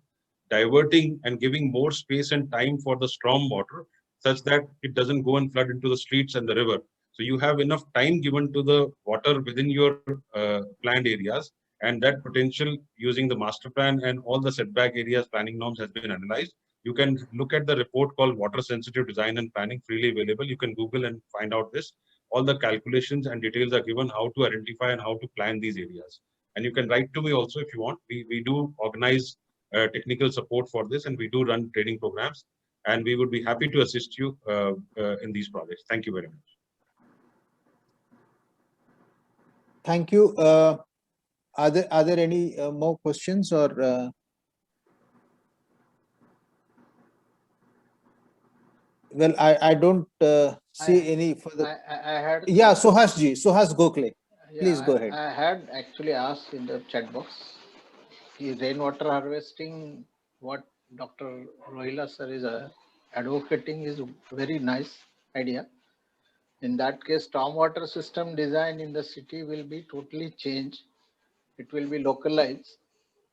diverting and giving more space and time for the storm water such that it doesn't go and flood into the streets and the river. So you have enough time given to the water within your planned areas, and that potential using the master plan and all the setback areas planning norms has been analyzed. You can look at the report called Water Sensitive Design and Planning, freely available. You can Google and find out this. All the calculations and details are given how to identify and how to plan these areas. And you can write to me also if you want. We do organize technical support for this, and we do run training programs. And we would be happy to assist you in these projects. Thank you very much. Thank you. Are there any more questions or? Well, I don't see any further. I had. Yeah, Suhas Gokhale. Please go ahead. I had actually asked in the chat box, is rainwater harvesting what Dr. Rohila sir is advocating is very nice idea. In that case, stormwater system design in the city will be totally changed. It will be localized.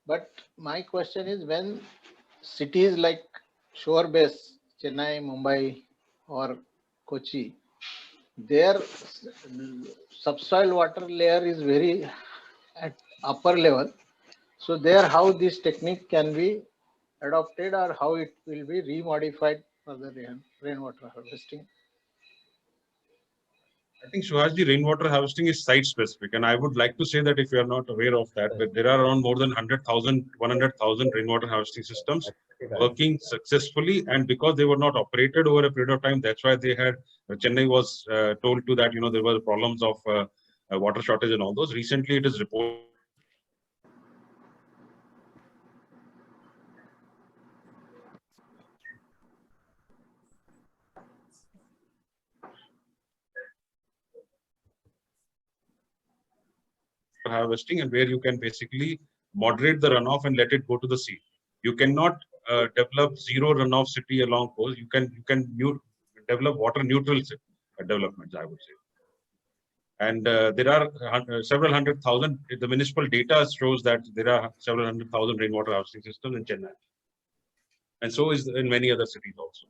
But my question is, when cities like shore base, Chennai, Mumbai, or Kochi, their subsoil water layer is very at upper level. So there, how this technique can be adopted or how it will be remodified for the rainwater harvesting? I think Suhasji, rainwater harvesting is site specific, and I would like to say that if you are not aware of that, but there are around more than 100,000 rainwater harvesting systems working successfully, and because they were not operated over a period of time, that's why they had Chennai was told to that there were problems of water shortage and all those. Recently, it is reported. Harvesting, and where you can basically moderate the runoff and let it go to the sea. You cannot develop zero runoff city along coast. You can develop water neutral developments, I would say. And there are several 100,000. The municipal data shows that there are several 100,000 rainwater harvesting systems in Chennai, and so is in many other cities also.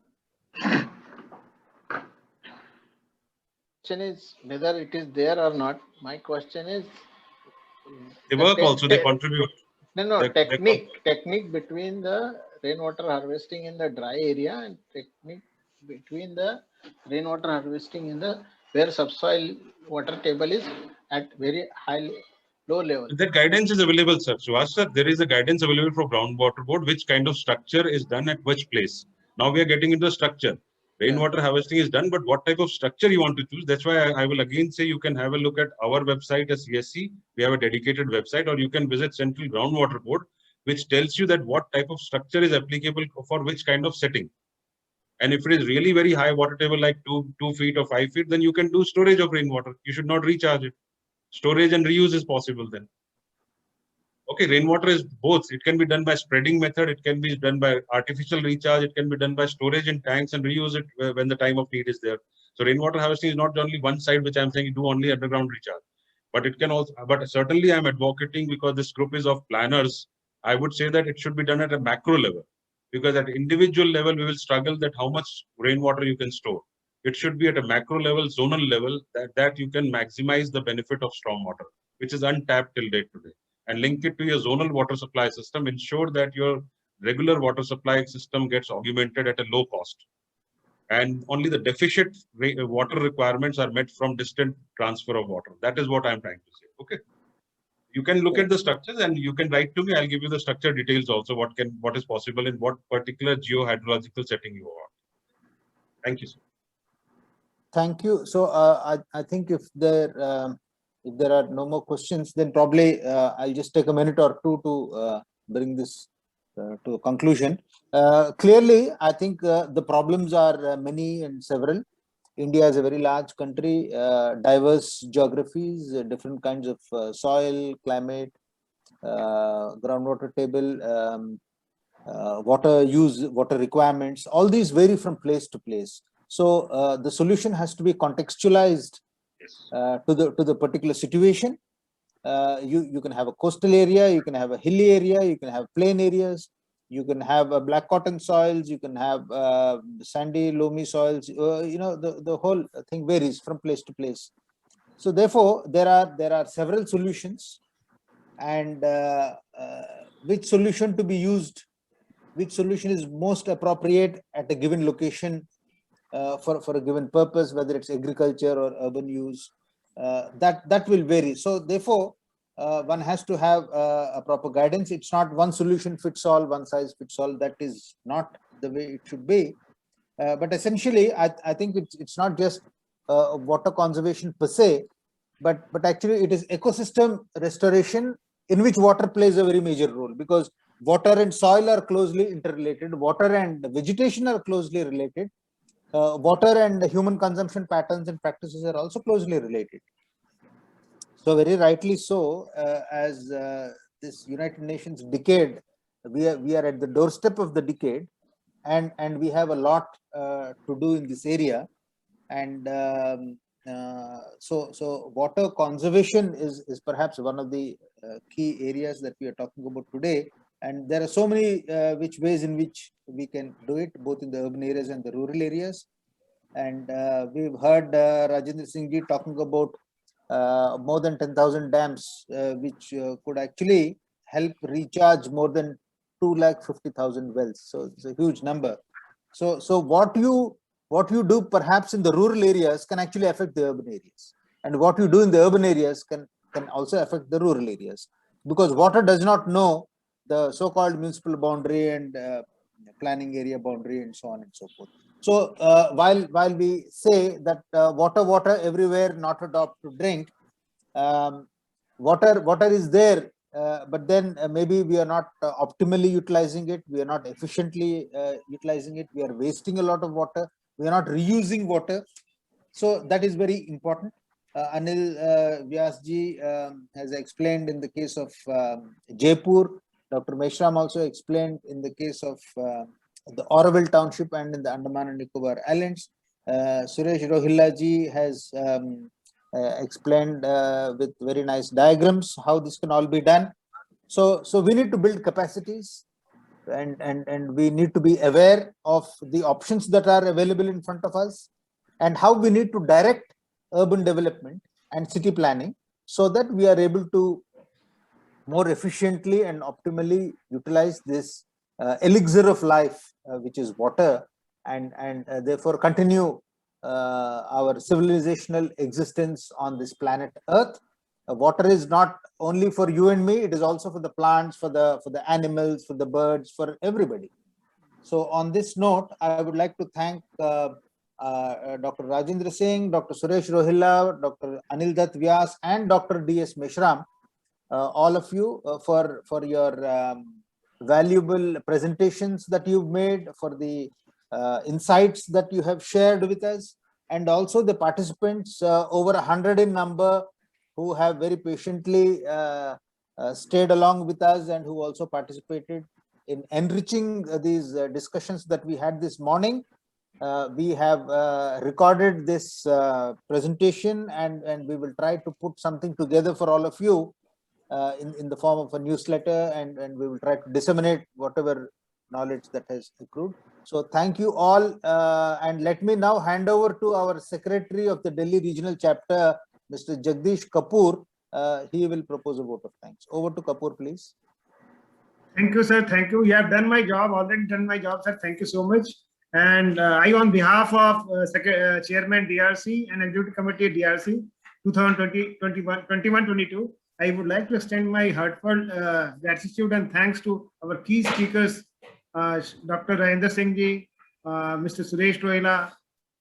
Question is whether it is there or not. My question is, they work also, they contribute. No, technique between the rainwater harvesting in the dry area and technique between the rainwater harvesting in the where subsoil water table is at very low level. That guidance is available, sir. So, sir, there is a guidance available for groundwater board, which kind of structure is done at which place. Now we are getting into structure. Rainwater harvesting is done, but what type of structure you want to choose? That's why I will again say you can have a look at our website as CSC. We have a dedicated website, or you can visit Central Groundwater Board, which tells you that what type of structure is applicable for which kind of setting. And if it is really very high water table, like 2 feet or 5 feet, then you can do storage of rainwater. You should not recharge it. Storage and reuse is possible then. Okay, rainwater is both. It can be done by spreading method. It can be done by artificial recharge. It can be done by storage in tanks and reuse it when the time of need is there. So rainwater harvesting is not only one side, which I'm saying you do only underground recharge, but it can also, but certainly I'm advocating, because this group is of planners, I would say that it should be done at a macro level, because at individual level, we will struggle that how much rainwater you can store. It should be at a macro level, zonal level, that you can maximize the benefit of stormwater, which is untapped till date today, and link it to your zonal water supply system. Ensure that your regular water supply system gets augmented at a low cost, and only the deficient water requirements are met from distant transfer of water. That is what I'm trying to say. Okay. You can look at the structures and you can write to me. I'll give you the structure details also, what is possible in what particular geohydrological setting you are. Thank you, sir. Thank you. So I think if there are no more questions, then probably I'll just take a minute or two to bring this to a conclusion. Clearly, I think the problems are many and several. India is a very large country, diverse geographies, different kinds of soil, climate, groundwater table, water use, water requirements. All these vary from place to place. So the solution has to be contextualized to the particular situation. You can have a coastal area, you can have a hilly area, you can have plain areas, you can have black cotton soils, you can have sandy, loamy soils. The whole thing varies from place to place. So therefore, there are several solutions, and which solution to be used, which solution is most appropriate at a given location for a given purpose, whether it's agriculture or urban use, that will vary. So therefore, one has to have a proper guidance. It's not one solution fits all, one size fits all. That is not the way it should be. But essentially, I think it's not just water conservation per se, but actually it is ecosystem restoration in which water plays a very major role, because water and soil are closely interrelated. Water and vegetation are closely related. Water and human consumption patterns and practices are also closely related. So very rightly so, as this United Nations decade, we are at the doorstep of the decade, and we have a lot to do in this area. And so water conservation is perhaps one of the key areas that we are talking about today. And there are so many which ways in which we can do it, both in the urban areas and the rural areas. And we've heard Rajendra Singh ji talking about more than 10,000 dams, which could actually help recharge more than 250,000 wells. So it's a huge number. So what you do perhaps in the rural areas can actually affect the urban areas, and what you do in the urban areas can also affect the rural areas, because water does not know the so-called municipal boundary and planning area boundary and so on and so forth. So while we say that water everywhere, not a drop to drink, water is there, but then maybe we are not optimally utilizing it. We are not efficiently utilizing it. We are wasting a lot of water. We are not reusing water. So that is very important. Anil Vyas ji has explained in the case of Jaipur. Dr. Meshram also explained in the case of the Auroville Township and in the Andaman and Nicobar Islands. Suresh Rohilla ji has explained with very nice diagrams how this can all be done. So we need to build capacities, and we need to be aware of the options that are available in front of us, and how we need to direct urban development and city planning so that we are able to more efficiently and optimally utilize this elixir of life, which is water, and therefore continue our civilizational existence on this planet Earth. Water is not only for you and me; it is also for the plants, for the animals, for the birds, for everybody. So on this note, I would like to thank Dr. Rajendra Singh, Dr. Suresh Rohilla, Dr. Anil Dutt Vyas, and Dr. D.S. Meshram, all of you for your valuable presentations that you've made, for the insights that you have shared with us, and also the participants, over 100 in number, who have very patiently stayed along with us and who also participated in enriching these discussions that we had this morning. We have recorded this presentation, and we will try to put something together for all of you in the form of a newsletter, and we will try to disseminate whatever knowledge that has accrued. So thank you all, and let me now hand over to our Secretary of the Delhi Regional Chapter, Mr. Jagdish Kapoor. He will propose a vote of thanks. Over to Kapoor, please. Thank you, sir. Thank you. You have done my job, already done my job, sir. Thank you so much. And I, on behalf of Chairman DRC and Executive Committee DRC 2021-22, I would like to extend my heartfelt gratitude and thanks to our key speakers, Dr. Rajendra Singh ji, Mr. Suresh Rohilla,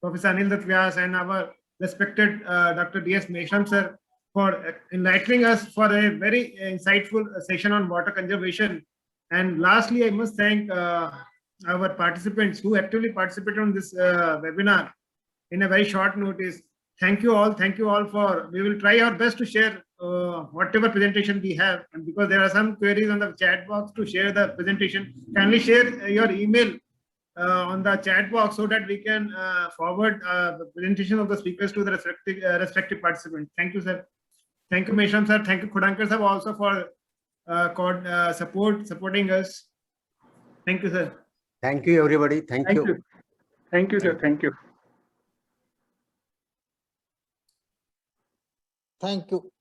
Professor Anil Dutt Vyas, and our respected Dr. D.S. Meshram sir, for enlightening us for a very insightful session on water conservation. And lastly, I must thank our participants who actively participated on this webinar in a very short notice. Thank you all. Thank you all for, we will try our best to share whatever presentation we have. And because there are some queries on the chat box to share the presentation, kindly share your email on the chat box so that we can forward the presentation of the speakers to the respective participants. Thank you, sir. Thank you, Meshram sir. Thank you, Khudankar sir, also for supporting us. Thank you, sir. Thank you, everybody. Thank you. Thank you, sir. Thank you. Thank you.